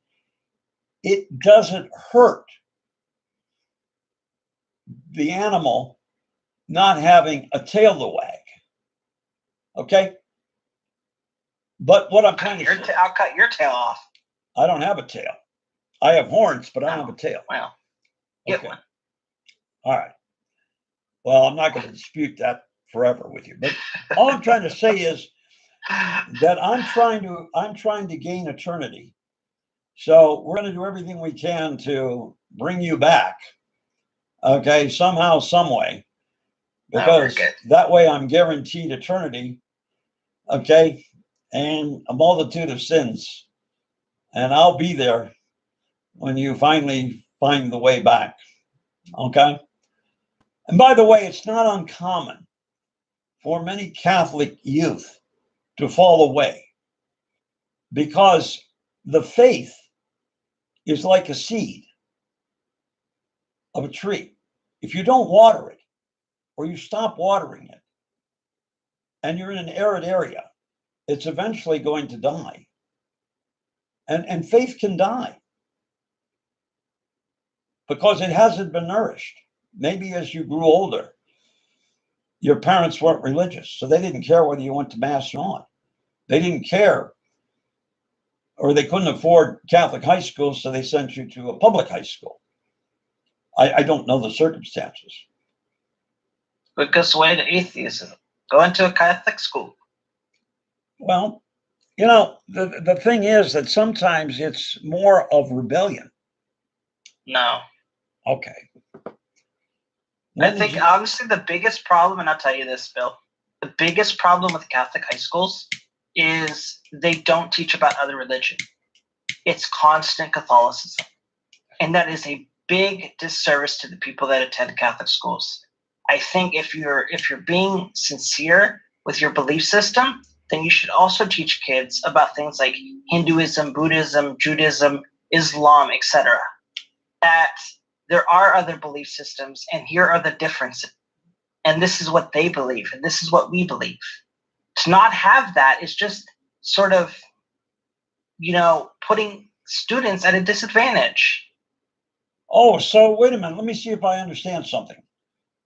it doesn't hurt the animal not having a tail to wag. Okay? But what I'm trying to say, I'll cut your tail off. I don't have a tail. I have horns, but I don't have a tail. Well, get Okay. one. All right. Well, I'm not going to dispute that forever with you, but all I'm trying to say is that I'm trying to gain eternity. So we're going to do everything we can to bring you back. Okay, somehow, some way, because that way I'm guaranteed eternity. Okay, and a multitude of sins, and I'll be there when you finally find the way back. Okay. And by the way, it's not uncommon for many Catholic youth to fall away because the faith is like a seed of a tree. If you don't water it or you stop watering it and you're in an arid area, it's eventually going to die. And faith can die because it hasn't been nourished. Maybe as you grew older, your parents weren't religious, so they didn't care whether you went to Mass or not. They didn't care, or they couldn't afford Catholic high school, so they sent you to a public high school. I don't know the circumstances. Quickest way to atheism: go into a Catholic school. Well, the thing is that sometimes it's more of rebellion. No. Okay. I think honestly the biggest problem, and I'll tell you this, Bill, the biggest problem with Catholic high schools is they don't teach about other religion. It's constant Catholicism. And that is a big disservice to the people that attend Catholic schools. I think if you're being sincere with your belief system, then you should also teach kids about things like Hinduism, Buddhism, Judaism, Islam, etc. That there are other belief systems, and here are the differences. And this is what they believe, and this is what we believe. To not have that is just sort of, putting students at a disadvantage. Oh, so wait a minute. Let me see if I understand something.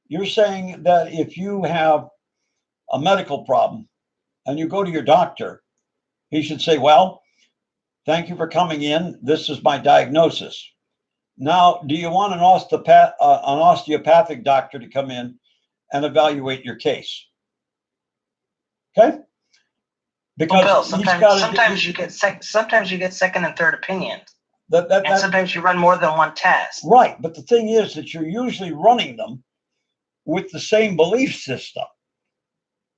You're saying that if you have a medical problem and you go to your doctor, he should say, well, thank you for coming in. This is my diagnosis. Now, do you want an osteopathic doctor to come in and evaluate your case? Okay. Because Bill, sometimes you get second and third opinions. And sometimes you run more than one test. Right. But the thing is that you're usually running them with the same belief system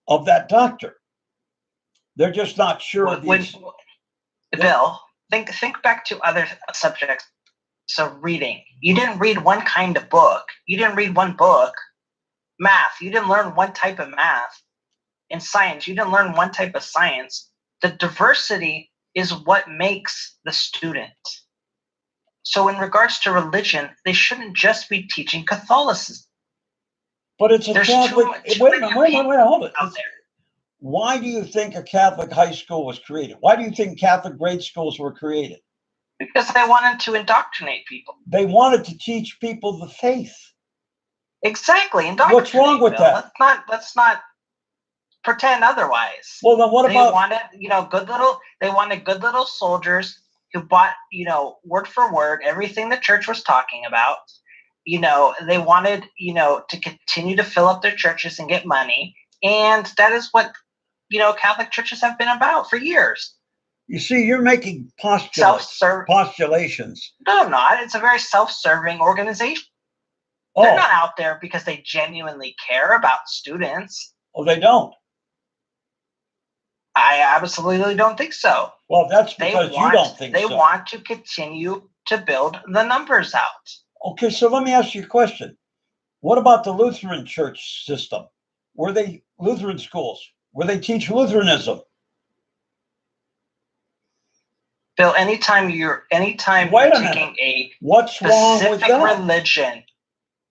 of that doctor. They're just not sure. Bill, think back to other subjects. So reading. You didn't read one kind of book. You didn't read one book. Math. You didn't learn one type of math. In science, you didn't learn one type of science. The diversity is what makes the student. So in regards to religion, they shouldn't just be teaching Catholicism. But it's a Catholic. Wait a minute, hold it. Why do you think a Catholic high school was created? Why do you think Catholic grade schools were created? Because they wanted to indoctrinate people. They wanted to teach people the faith. Exactly. What's wrong with that? Let's not pretend otherwise. Well, then what about? They wanted good little soldiers who bought, word for word, everything the church was talking about. They wanted, to continue to fill up their churches and get money. And that is what, Catholic churches have been about for years. You see, you're making postulations. No, I'm not. It's a very self-serving organization. Oh. They're not out there because they genuinely care about students. Oh, they don't? I absolutely don't think so. Well, that's because you don't think so. They want to continue to build the numbers out. Okay, so let me ask you a question. What about the Lutheran church system? Were they Lutheran schools? Where they teach Lutheranism? Bill, anytime you're taking a specific religion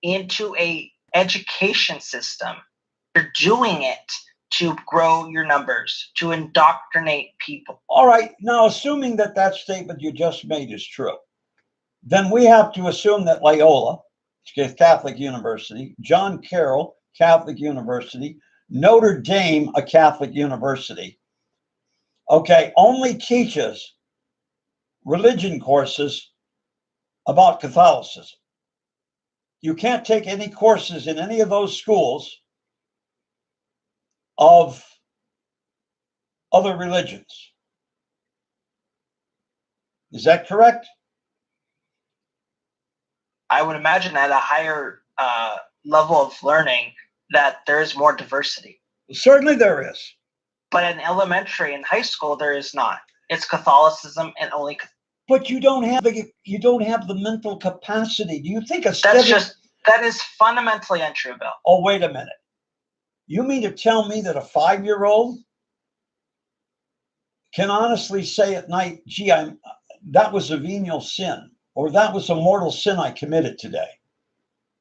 into a education system, you're doing it to grow your numbers, to indoctrinate people. All right. Now, assuming that statement you just made is true, then we have to assume that Loyola, Catholic University, John Carroll, Catholic University, Notre Dame, a Catholic university, only teaches religion courses about Catholicism. You can't take any courses in any of those schools of other religions. Is that correct? I would imagine at a higher level of learning that there is more diversity. Certainly there is. But in elementary and high school, there is not. It's Catholicism and only. But you don't have the mental capacity. Do you think that is fundamentally untrue, Bill? Oh, wait a minute. You mean to tell me that a 5-year-old can honestly say at night, gee, that was a venial sin, or that was a mortal sin I committed today?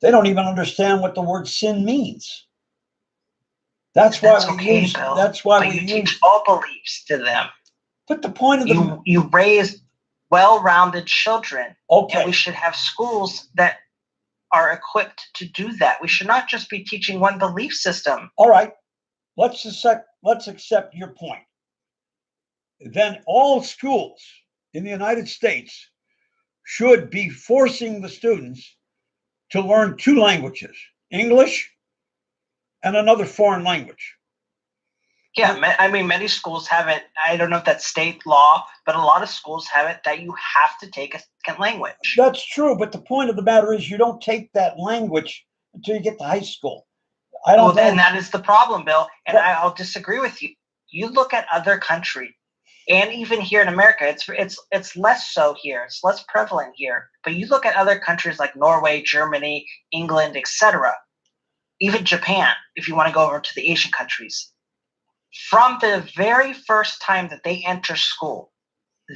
They don't even understand what the word sin means. That's why we use all beliefs to them. But the point of you raise well-rounded children. Okay. And we should have schools that are equipped to do that. We should not just be teaching one belief system. All right. Let's accept your point. Then all schools in the United States should be forcing the students to learn 2 languages, English and another foreign language. Yeah, I mean, many schools have it. I don't know if that's state law, but a lot of schools have it that you have to take a second language. That's true, but the point of the matter is you don't take that language until you get to high school. I don't know. And that is the problem, Bill, and I'll disagree with you. You look at other countries, and even here in America, it's less so here. It's less prevalent here. But you look at other countries like Norway, Germany, England, etc., even Japan, if you want to go over to the Asian countries. From the very first time that they enter school,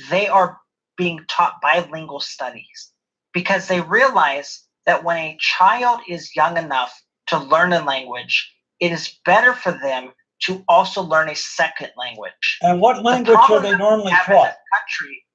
they are being taught bilingual studies because they realize that when a child is young enough to learn a language, it is better for them to also learn a second language. And what language are they normally taught?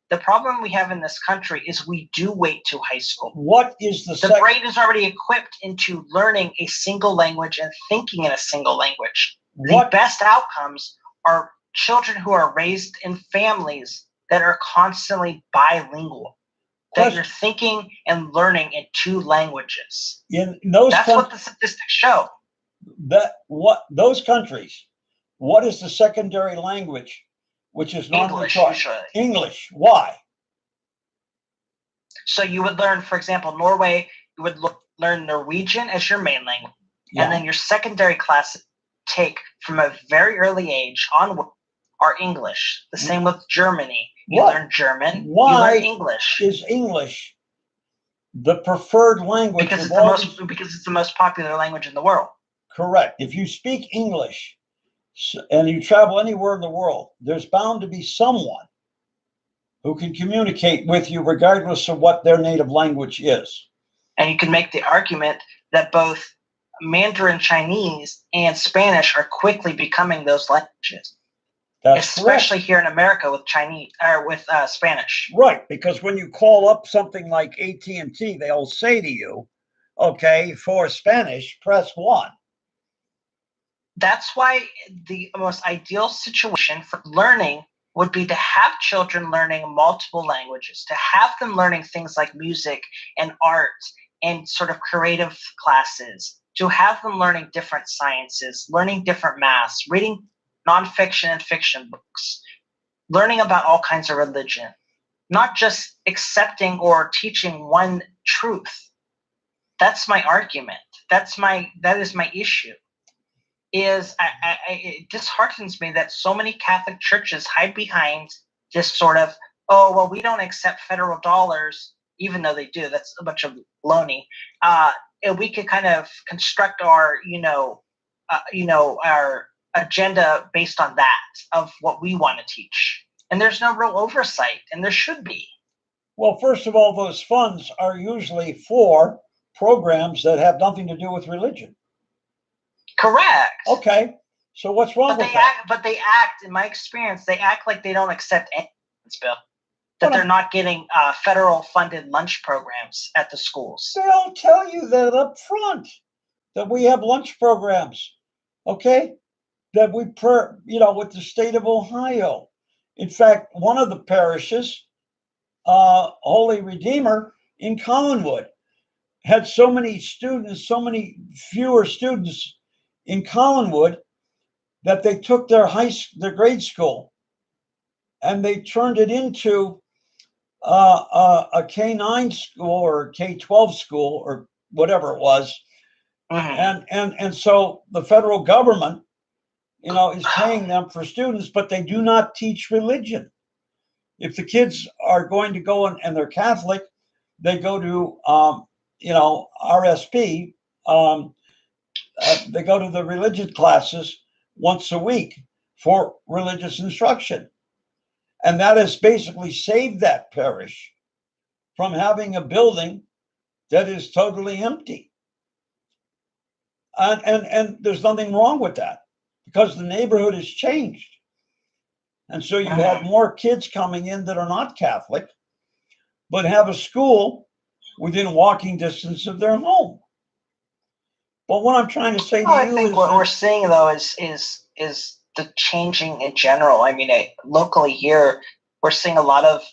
The problem we have in this country is we do wait till high school. What is the brain is already equipped into learning a single language and thinking in a single language. The best outcomes are children who are raised in families that are constantly bilingual, that you're thinking and learning in 2 languages. That's what the statistics show. Those countries, what is the secondary language, which is normally taught? English. Why? So you would learn, for example, Norway, you would learn Norwegian as your main language, and then your secondary classes take from a very early age on are English. The same with Germany. You learn German. Why you learn English. Is English the preferred language? Because it's the most popular language in the world. Correct. If you speak English and you travel anywhere in the world, there's bound to be someone who can communicate with you regardless of what their native language is. And you can make the argument that both Mandarin Chinese and Spanish are quickly becoming those languages. Especially correct. Here in America with Chinese or with Spanish. Right, because when you call up something like AT&T, they'll say to you, okay, for Spanish, press 1. That's why the most ideal situation for learning would be to have children learning multiple languages, to have them learning things like music and art and sort of creative classes, to have them learning different sciences, learning different maths, reading nonfiction and fiction books, learning about all kinds of religion, not just accepting or teaching one truth. That's my argument. That is my issue. It disheartens me that so many Catholic churches hide behind this sort of, oh, well, we don't accept federal dollars, even though they do. That's a bunch of baloney. And we could kind of construct our, our agenda based on that of what we want to teach. And there's no real oversight, and there should be. Well, first of all, those funds are usually for programs that have nothing to do with religion. Correct. Okay. So what's wrong with that? But they act, in my experience, they act like they don't accept any bill. That they're not getting federal funded lunch programs at the schools. They'll tell you that up front, that we have lunch programs, okay? That we, with the state of Ohio. In fact, one of the parishes, Holy Redeemer, in Collinwood had so many students, so many fewer students in Collinwood that they took their grade school and they turned it into a K-9 school or K-12 school or whatever it was. And so the federal government, is paying them for students, but they do not teach religion. If the kids are going to go and they're Catholic, they go to RSP. They go to the religion classes once a week for religious instruction. And that has basically saved that parish from having a building that is totally empty. And there's nothing wrong with that because the neighborhood has changed. And so you have more kids coming in that are not Catholic, but have a school within walking distance of their home. But what I'm trying to say to you I think what we're seeing though is the changing in general. I mean, locally here, we're seeing a lot of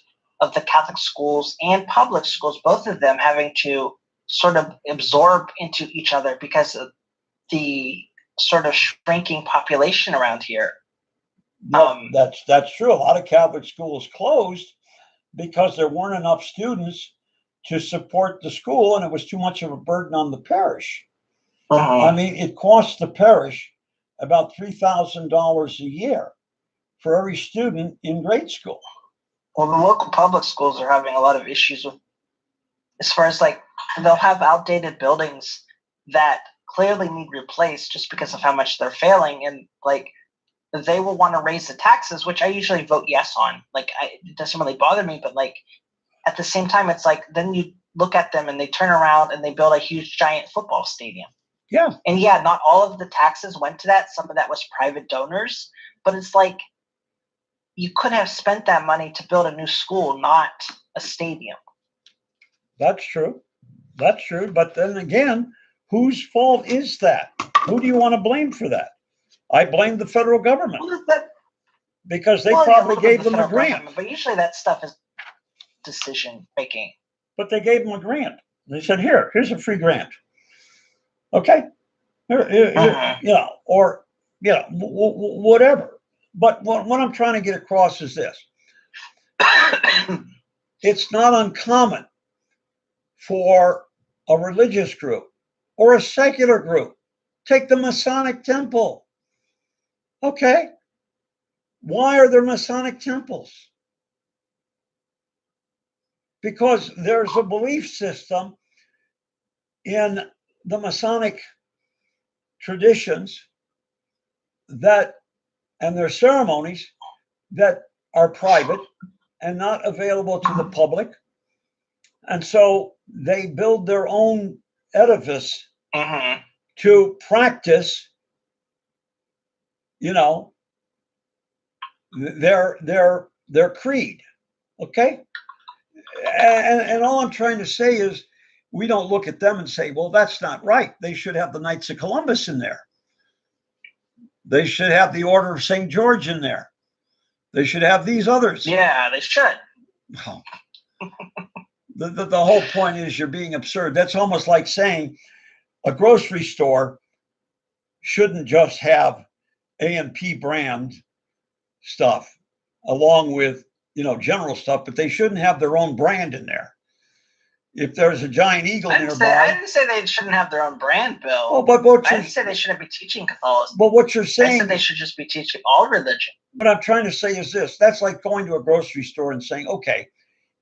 the Catholic schools and public schools, both of them having to sort of absorb into each other because of the sort of shrinking population around here. That's true. A lot of Catholic schools closed because there weren't enough students to support the school, and it was too much of a burden on the parish. I mean, it costs the parish about $3,000 a year for every student in grade school. Well, the local public schools are having a lot of issues with, as far as like, they'll have outdated buildings that clearly need replaced just because of how much they're failing, and like they will want to raise the taxes, which I usually vote yes on. Like, it doesn't really bother me, but like at the same time, it's like then you look at them and they turn around and they build a huge giant football stadium. Yeah. And yeah, not all of the taxes went to that. Some of that was private donors, but it's like you could have spent that money to build a new school, not a stadium. That's true. That's true. But then again, whose fault is that? Who do you want to blame for that? I blame the federal government because they probably gave them a grant. But usually that stuff is decision making. But they gave them a grant. They said, here's a free grant. Okay. Whatever. But what I'm trying to get across is this. It's not uncommon for a religious group or a secular group. Take the Masonic Temple. Okay. Why are there Masonic temples? Because there's a belief system in the Masonic traditions and their ceremonies that are private and not available to the public. And so they build their own edifice to practice, their creed. Okay. And all I'm trying to say is we don't look at them and say, well, that's not right. They should have the Knights of Columbus in there. They should have the Order of St. George in there. They should have these others. Yeah, they should. Oh. The whole point is you're being absurd. That's almost like saying a grocery store shouldn't just have A&P brand stuff along with, general stuff, but they shouldn't have their own brand in there. If there's a giant eagle nearby. I didn't say they shouldn't have their own brand, Bill. Oh, but I didn't say they shouldn't be teaching Catholicism. But what you're saying. I said they should just be teaching all religion. What I'm trying to say is this. That's like going to a grocery store and saying, okay,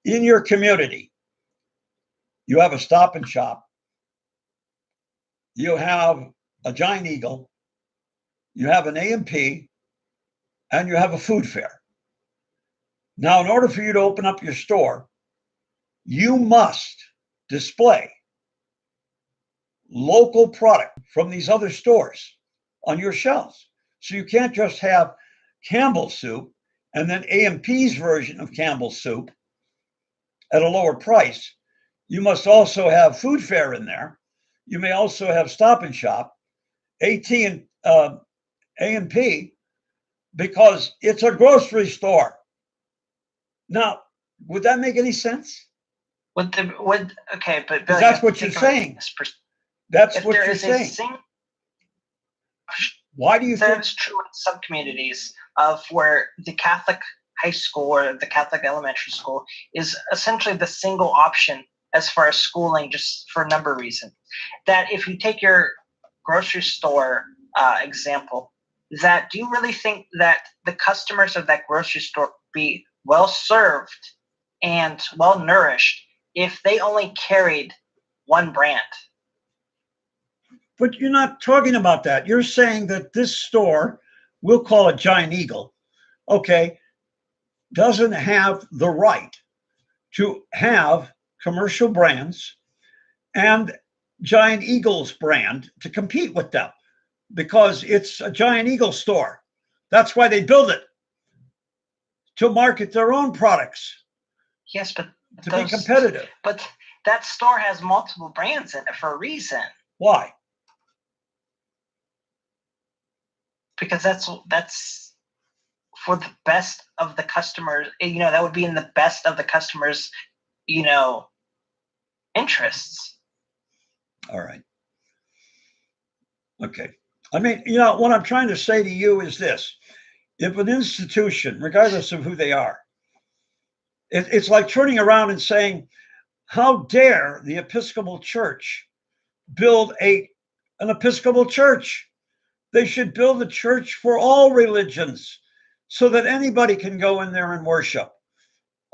in your community, you have a Stop and Shop. You have a giant eagle. You have an A&P. And you have a food fair. Now, in order for you to open up your store, you must display local product from these other stores on your shelves. So you can't just have Campbell's soup and then A&P's version of Campbell's soup at a lower price. You must also have food fair in there. You may also have Stop and Shop, A&P, because it's a grocery store. Now, would that make any sense? Okay, but Bill, that's what you're saying. That's what you're saying. Why do you think that is true in some communities of where the Catholic high school or the Catholic elementary school is essentially the single option as far as schooling, just for a number of reasons. That if you take your grocery store example, that do you really think that the customers of that grocery store be well served and well nourished if they only carried one brand? But you're not talking about that. You're saying that this store, we'll call it Giant Eagle, okay, doesn't have the right to have commercial brands and Giant Eagle's brand to compete with them because it's a Giant Eagle store. That's why they build it, to market their own products. Yes, but to be competitive. But that store has multiple brands in it for a reason. Why? Because that's for the best of the customers. That would be in the best of the customers, interests. All right. Okay. I mean, what I'm trying to say to you is this. If an institution, regardless of who they are, it's like turning around and saying, how dare the Episcopal Church build an Episcopal church? They should build a church for all religions so that anybody can go in there and worship.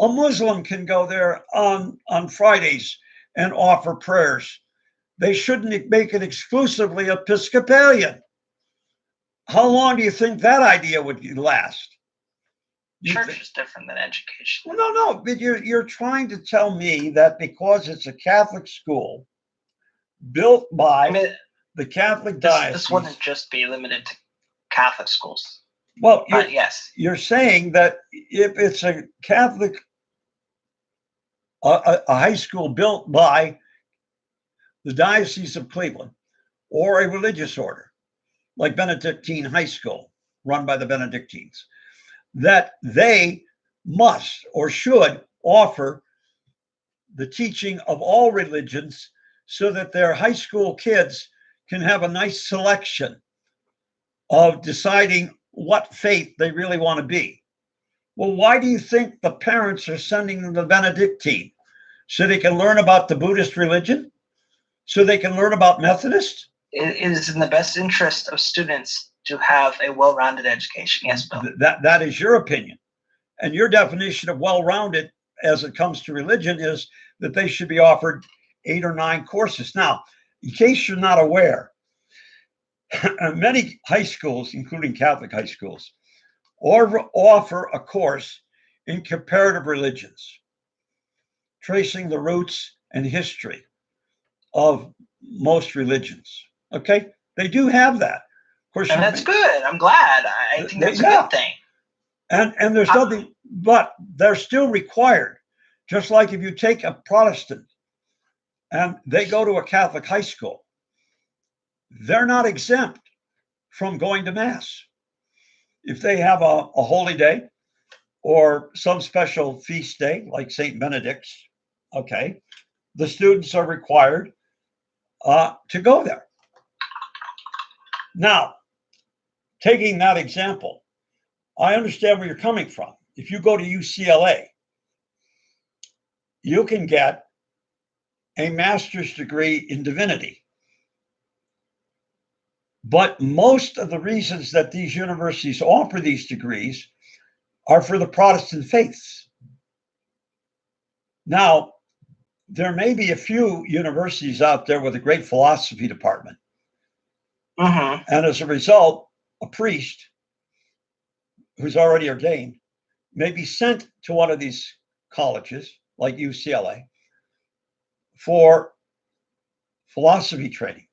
A Muslim can go there on Fridays and offer prayers. They shouldn't make it exclusively Episcopalian. How long do you think that idea would last? Church is different than education. Well, no, but you're trying to tell me that because it's a Catholic school built by the Catholic diocese. This wouldn't just be limited to Catholic schools. Well, yes, you're saying that if it's a Catholic, a high school built by the Diocese of Cleveland or a religious order like Benedictine High School run by the Benedictines, that they must or should offer the teaching of all religions so that their high school kids can have a nice selection of deciding what faith they really want to be. Well, why do you think the parents are sending them to Benedictine? So they can learn about the Buddhist religion? So they can learn about Methodist? It is in the best interest of students to have a well-rounded education. Yes, Bill. That is your opinion. And your definition of well-rounded as it comes to religion is that they should be offered 8 or 9 courses. Now, in case you're not aware, many high schools, including Catholic high schools, offer a course in comparative religions, tracing the roots and history of most religions. Okay? They do have that. Of course, and that's good. I'm glad. I think that's a good thing. And there's nothing, but they're still required. Just like if you take a Protestant and they go to a Catholic high school, they're not exempt from going to Mass. If they have a holy day or some special feast day like St. Benedict's, okay, the students are required to go there. Now, taking that example, I understand where you're coming from. If you go to UCLA, you can get a master's degree in divinity. But most of the reasons that these universities offer these degrees are for the Protestant faiths. Now, there may be a few universities out there with a great philosophy department. Mm-hmm. And as a result, a priest who's already ordained may be sent to one of these colleges like UCLA for philosophy training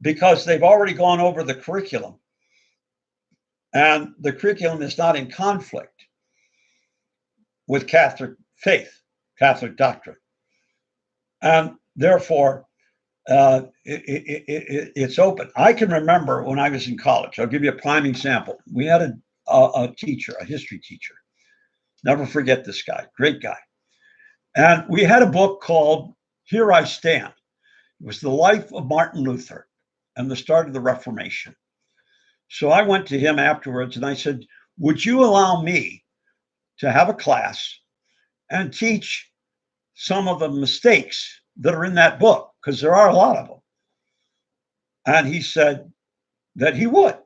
because they've already gone over the curriculum and the curriculum is not in conflict with Catholic faith, Catholic doctrine. And therefore, it's open. I can remember when I was in college, I'll give you a prime example. We had a teacher, a history teacher. Never forget this guy, great guy. And we had a book called Here I Stand. It was the life of Martin Luther and the start of the Reformation. So I went to him afterwards and I said, would you allow me to have a class and teach some of the mistakes that are in that book? Because there are a lot of them. And he said that he would.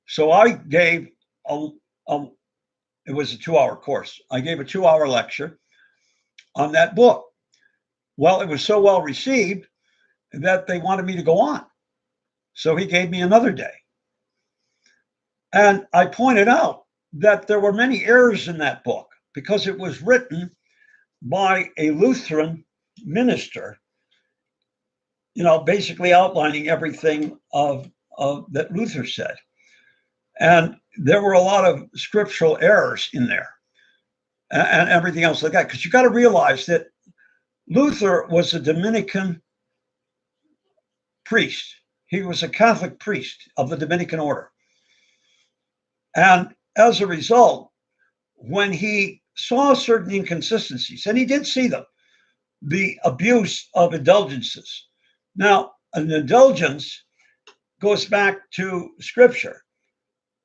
So I gave it was a 2-hour course. I gave a 2-hour lecture on that book. Well, it was so well received that they wanted me to go on. So he gave me another day. And I pointed out that there were many errors in that book because it was written by a Lutheran minister, basically outlining everything of that Luther said. And there were a lot of scriptural errors in there and everything else like that. Because you got to realize that Luther was a Dominican priest. He was a Catholic priest of the Dominican order. And as a result, when he saw certain inconsistencies, and he did see them, the abuse of indulgences. Now, an indulgence goes back to scripture,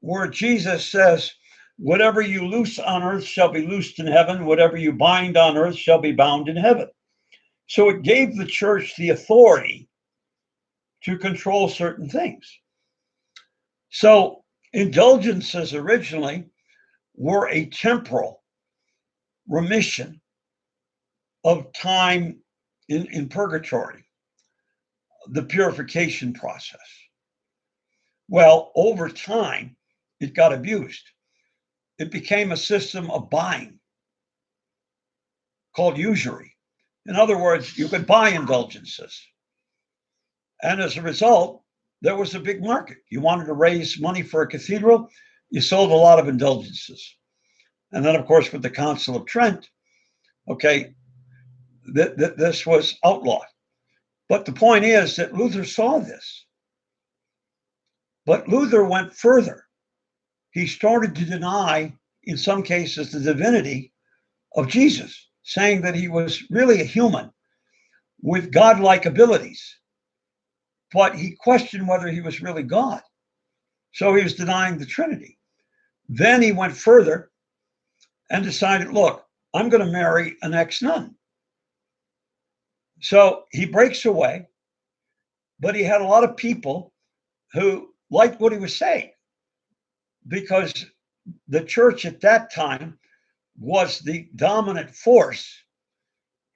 where Jesus says, whatever you loose on earth shall be loosed in heaven, whatever you bind on earth shall be bound in heaven. So it gave the church the authority to control certain things. So indulgences originally were a temporal remission of time in purgatory, the purification process. Well, over time, it got abused. It became a system of buying called usury. In other words, you could buy indulgences. And as a result, there was a big market. You wanted to raise money for a cathedral, you sold a lot of indulgences. And then, of course, with the Council of Trent, this was outlawed. But the point is that Luther saw this. But Luther went further. He started to deny, in some cases, the divinity of Jesus, saying that he was really a human with godlike abilities. But he questioned whether he was really God. So he was denying the Trinity. Then he went further and decided, look, I'm going to marry an ex-nun. So he breaks away, but he had a lot of people who liked what he was saying because the church at that time was the dominant force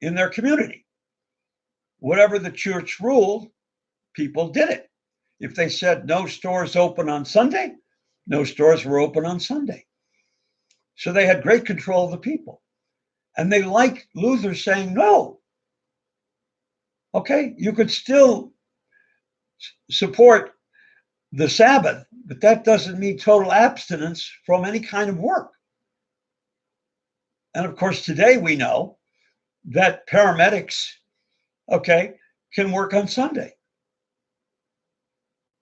in their community. Whatever the church ruled, people did it. If they said no stores open on Sunday, no stores were open on Sunday. So they had great control of the people. And they liked Luther saying no. Okay, you could still support the Sabbath, but that doesn't mean total abstinence from any kind of work. And of course, today we know that paramedics, can work on Sunday.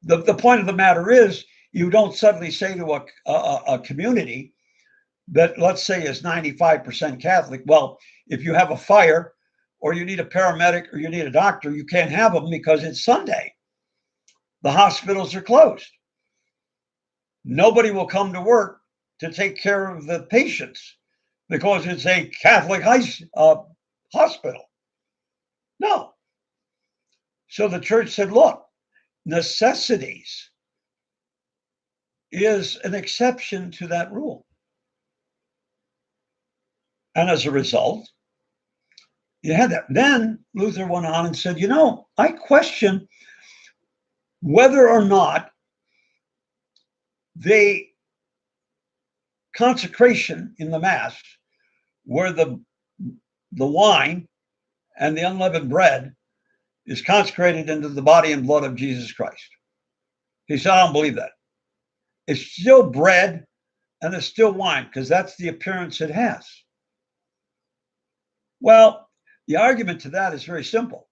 The point of the matter is, you don't suddenly say to a community that, let's say, is 95% Catholic, well, if you have a fire or you need a paramedic or you need a doctor, you can't have them because it's Sunday. The hospitals are closed. Nobody will come to work to take care of the patients because it's a Catholic hospital. No. So the church said, look, necessities is an exception to that rule. And as a result, you had that. Then Luther went on and said, I question whether or not the consecration in the Mass, where the wine and the unleavened bread is consecrated into the body and blood of Jesus Christ. He said, I don't believe that. It's still bread and it's still wine because that's the appearance it has. Well, the argument to that is very simple.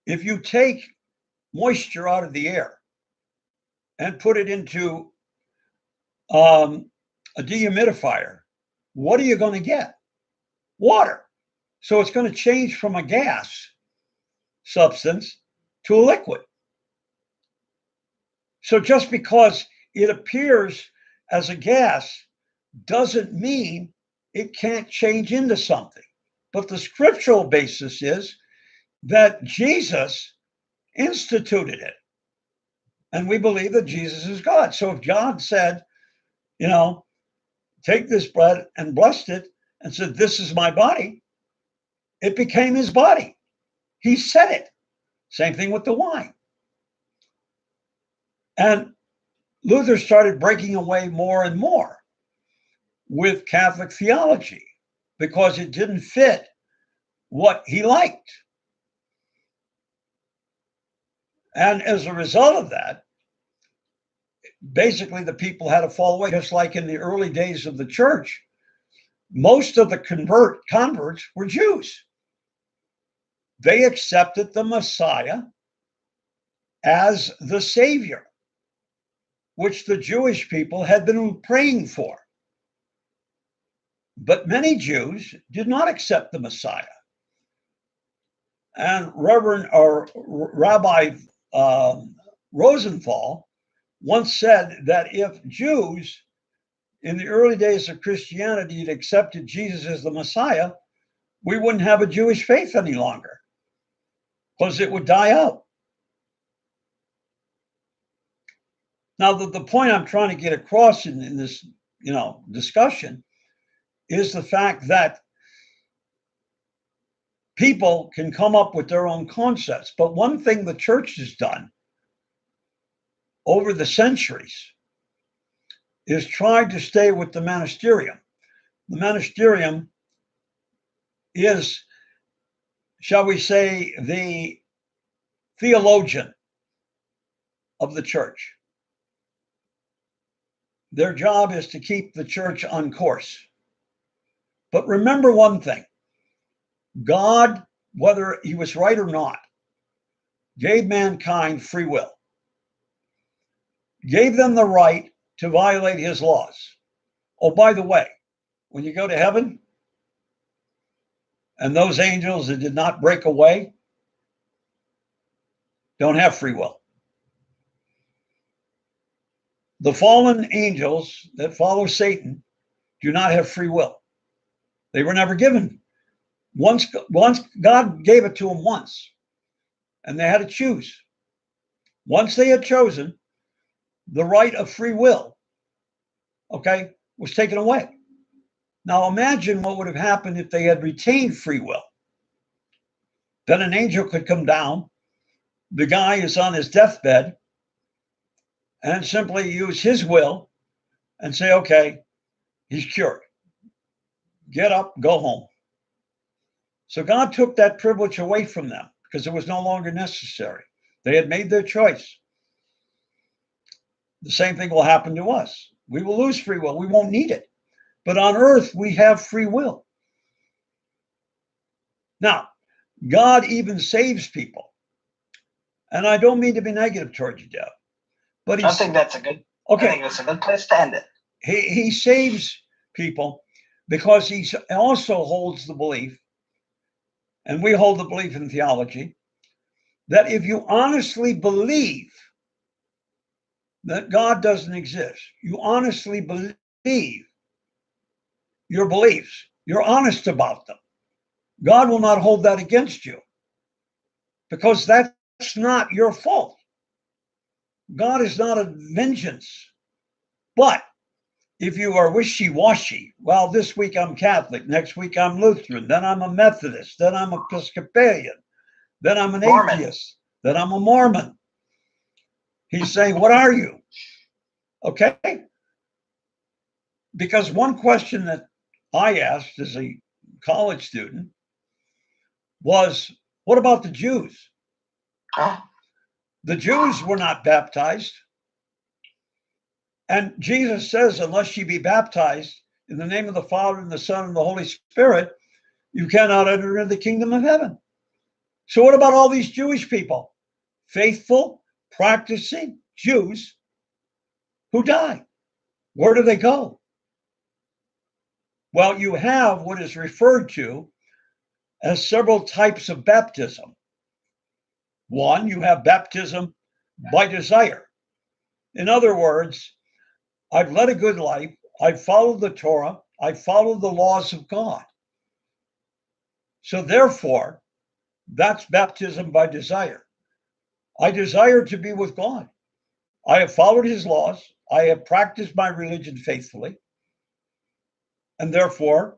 If you take moisture out of the air and put it into a dehumidifier, what are you going to get? water. So it's going to change from a gas substance to a liquid. So just because it appears as a gas doesn't mean it can't change into something. But the scriptural basis is that Jesus instituted it. And we believe that Jesus is God. So if God said, take this bread and blessed it and said, this is my body, it became his body. He said it. Same thing with the wine. And Luther started breaking away more and more with Catholic theology because it didn't fit what he liked. And as a result of that, basically the people had to fall away, just like in the early days of the church. Most of the converts were Jews. They accepted the Messiah as the Savior, which the Jewish people had been praying for. But many Jews did not accept the Messiah. And Rabbi Rosenthal once said that if Jews in the early days of Christianity had accepted Jesus as the Messiah, we wouldn't have a Jewish faith any longer because it would die out. Now, the point I'm trying to get across in this, discussion is the fact that people can come up with their own concepts. But one thing the church has done over the centuries is tried to stay with the magisterium. The magisterium is, shall we say, the theologian of the church. Their job is to keep the church on course. But remember one thing, God, whether he was right or not, gave mankind free will, gave them the right to violate his laws. Oh, by the way, when you go to heaven and those angels that did not break away don't have free will. The fallen angels that follow Satan do not have free will. They were never given. Once God gave it to them once, and they had to choose. Once they had chosen, the right of free will, was taken away. Now imagine what would have happened if they had retained free will. Then an angel could come down. The guy is on his deathbed and simply use his will and say, okay, he's cured. Get up, go home. So God took that privilege away from them because it was no longer necessary. They had made their choice. The same thing will happen to us. We will lose free will. We won't need it. But on earth, we have free will. Now, God even saves people. And I don't mean to be negative toward you, Deb. But I think that's a good place to end it. He saves people because he also holds the belief, and we hold the belief in theology, that if you honestly believe that God doesn't exist, you honestly believe your beliefs, you're honest about them, God will not hold that against you because that's not your fault. God is not a vengeance. But if you are wishy-washy, well, this week I'm Catholic, next week I'm Lutheran, then I'm a Methodist, then I'm Episcopalian, then I'm an atheist, then I'm a Mormon. He's saying, what are you? Okay? Because one question that I asked as a college student was, what about the Jews? The Jews were not baptized. And Jesus says, unless ye be baptized in the name of the Father and the Son and the Holy Spirit, you cannot enter into the kingdom of heaven. So what about all these Jewish people? Faithful, practicing Jews who die. Where do they go? Well, you have what is referred to as several types of baptism. One, you have baptism by desire. In other words, I've led a good life. I've followed the Torah. I've followed the laws of God. So therefore, that's baptism by desire. I desire to be with God. I have followed his laws. I have practiced my religion faithfully. And therefore,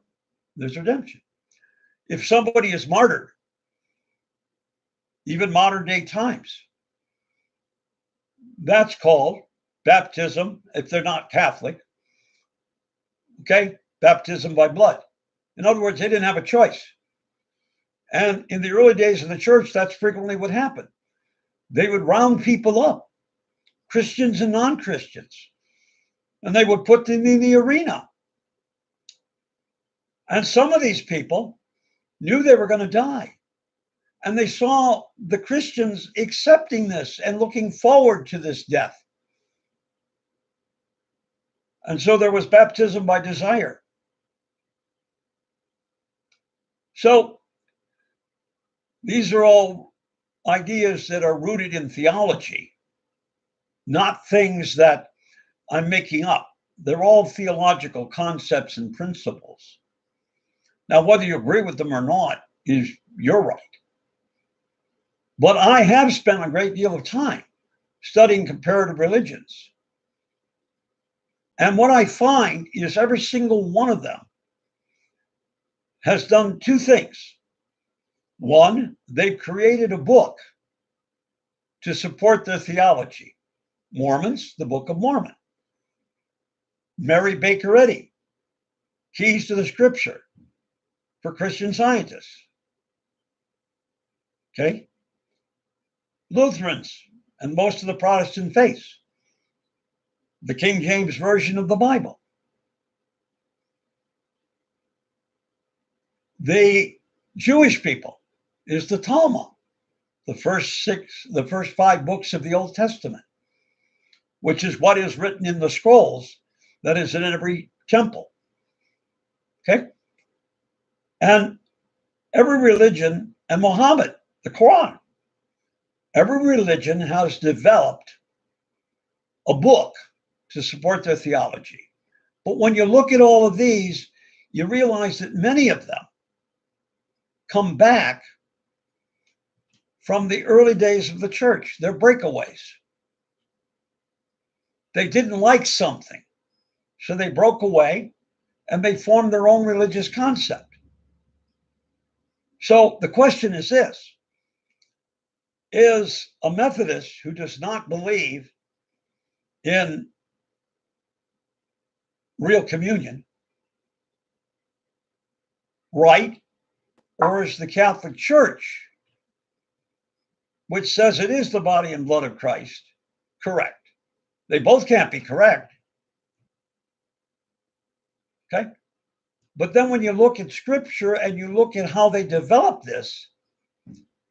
there's redemption. If somebody is martyred, even modern day times, that's called baptism if they're not Catholic. Okay? Baptism by blood. In other words, they didn't have a choice. And in the early days of the church, that's frequently what happened. They would round people up, Christians and non-Christians, and they would put them in the arena. And some of these people knew they were going to die. And they saw the Christians accepting this and looking forward to this death. And so there was baptism by desire. So these are all ideas that are rooted in theology, not things that I'm making up. They're all theological concepts and principles. Now, whether you agree with them or not is your right. But I have spent a great deal of time studying comparative religions. And what I find is every single one of them has done two things. One, they've created a book to support their theology. Mormons, the Book of Mormon. Mary Baker Eddy, Keys to the Scripture for Christian Scientists. Okay? Lutherans and most of the Protestant faiths, the King James Version of the Bible. The Jewish people is the Talmud, the first 5 books of the Old Testament, which is what is written in the scrolls that is in every temple. Okay? And every religion, and Muhammad, the Quran, every religion has developed a book to support their theology. But when you look at all of these, you realize that many of them come back from the early days of the church. They're breakaways. They didn't like something, so they broke away and they formed their own religious concept. So the question is this: is a Methodist who does not believe in real communion right, or is the Catholic Church, which says it is the body and blood of Christ, correct? They both can't be correct. Okay? But then when you look at Scripture and you look at how they developed this,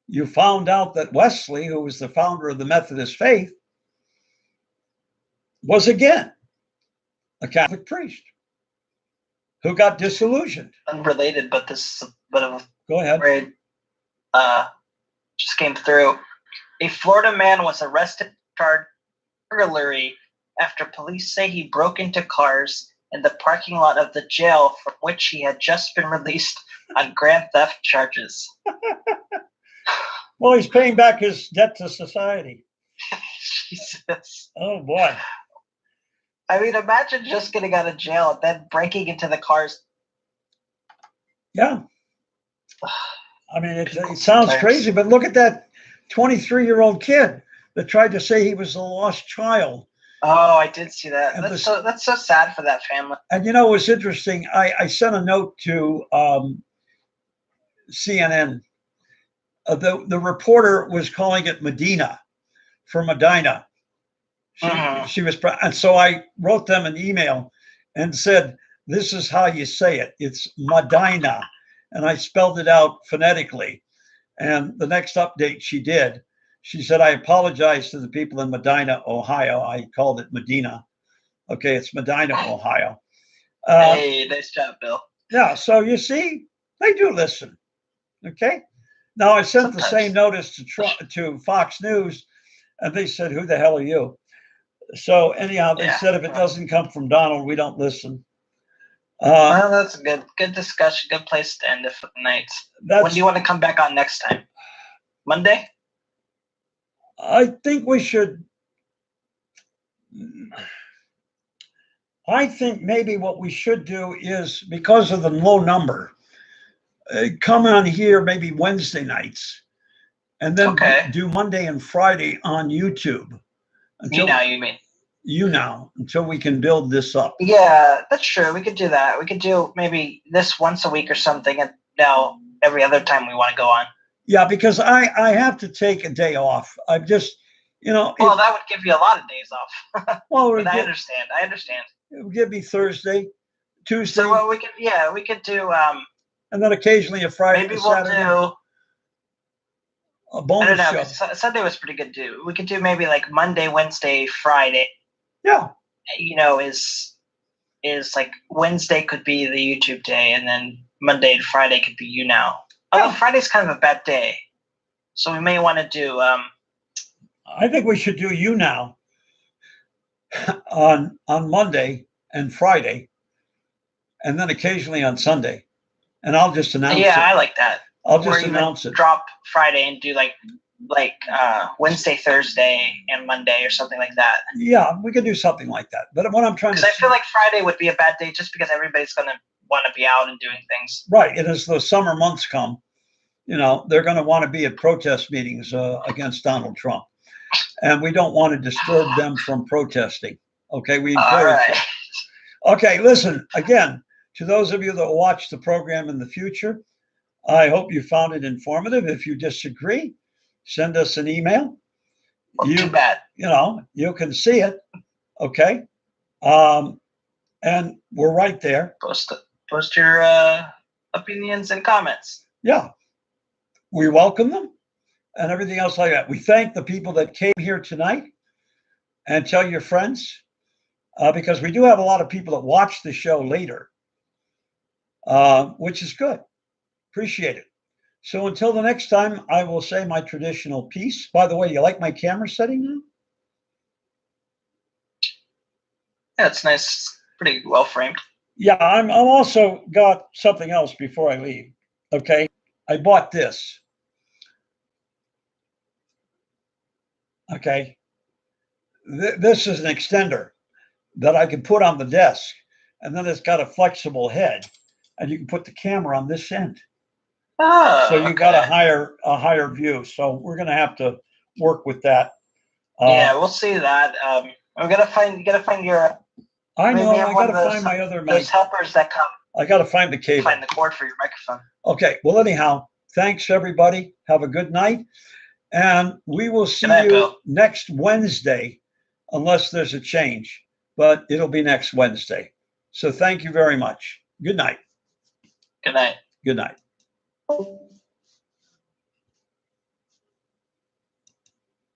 you found out that Wesley, who was the founder of the Methodist faith, was again a Catholic priest who got disillusioned. Unrelated, but this is a bit of Go ahead. Right. Just came through. A Florida man was arrested for charged burglary after police say he broke into cars in the parking lot of the jail from which he had just been released on grand theft charges. Well, he's paying back his debt to society. Jesus. Oh, boy. I mean, imagine just getting out of jail and then breaking into the cars. Yeah. I mean, it sounds crazy, but look at that 23-year-old kid that tried to say he was a lost child. Oh, I did see that. That's so sad for that family. And you know, it was interesting. I sent a note to CNN. The reporter was calling it Medina for Medina. She was, and so I wrote them an email and said, "This is how you say it. It's Medina," and I spelled it out phonetically. And the next update she did, she said, "I apologize to the people in Medina, Ohio. I called it Medina. Okay, it's Medina, Ohio." Hey, nice job, Bill. Yeah. So you see, they do listen. Okay. Now I sent the Sometimes. same notice to Fox News, and they said, "Who the hell are you?" So anyhow, they Yeah. said if it doesn't come from Donald, we don't listen. Well, that's a good discussion. Good place to end it for the night. When do you want to come back on next time? Monday? I think we should. I think maybe what we should do is, because of the low number, come on here maybe Wednesday nights, and then Okay. do Monday and Friday on YouTube. You mean? Until we can build this up. Yeah, that's true. We could do that. We could do maybe this once a week or something, and now every other time we want to go on. Yeah, because I have to take a day off. I'm just, Well, that would give you a lot of days off. Well, but I understand. It would give me Thursday, Tuesday. So what we could do. And then occasionally a Friday. Maybe we'll Saturday, do a bonus I don't know. show. Sunday was pretty good too. We could do maybe like Monday, Wednesday, Friday. Yeah. Is like Wednesday could be the YouTube day, and then Monday and Friday could be You Now. Although Friday's kind of a bad day, so we may want to do. I think we should do You Now on Monday and Friday, and then occasionally on Sunday, and I'll just announce it. Yeah, I like that. I'll just announce it. Drop Friday and do like Wednesday, Thursday, and Monday or something like that. Yeah, we could do something like that. But what I'm trying to, because I feel like Friday would be a bad day just because everybody's going to want to be out and doing things. Right, and as the summer months come, they're going to want to be at protest meetings against Donald Trump, and we don't want to disturb them from protesting. Okay, we encourage. All right. Okay, listen again to those of you that will watch the program in the future. I hope you found it informative. If you disagree, send us an email. Too bad. You can see it. Okay. And we're right there. Post your opinions and comments. Yeah. We welcome them and everything else like that. We thank the people that came here tonight, and tell your friends, because we do have a lot of people that watch the show later, which is good. Appreciate it. So until the next time, I will say my traditional piece. By the way, you like my camera setting now? Yeah, it's nice. Pretty well framed. Yeah, I'm also got something else before I leave. Okay. I bought this. Okay. This is an extender that I can put on the desk, and then it's got a flexible head, and you can put the camera on this end. Oh, so you got a higher view. So we're going to have to work with that. Yeah, we'll see that. You gotta find your. I know. I got to find my other. Those helpers that come. I got to find the cable. Find the cord for your microphone. Okay. Well, anyhow, thanks everybody. Have a good night, and we will see you next Wednesday, unless there's a change. But it'll be next Wednesday. So thank you very much. Good night. Good night. Good night.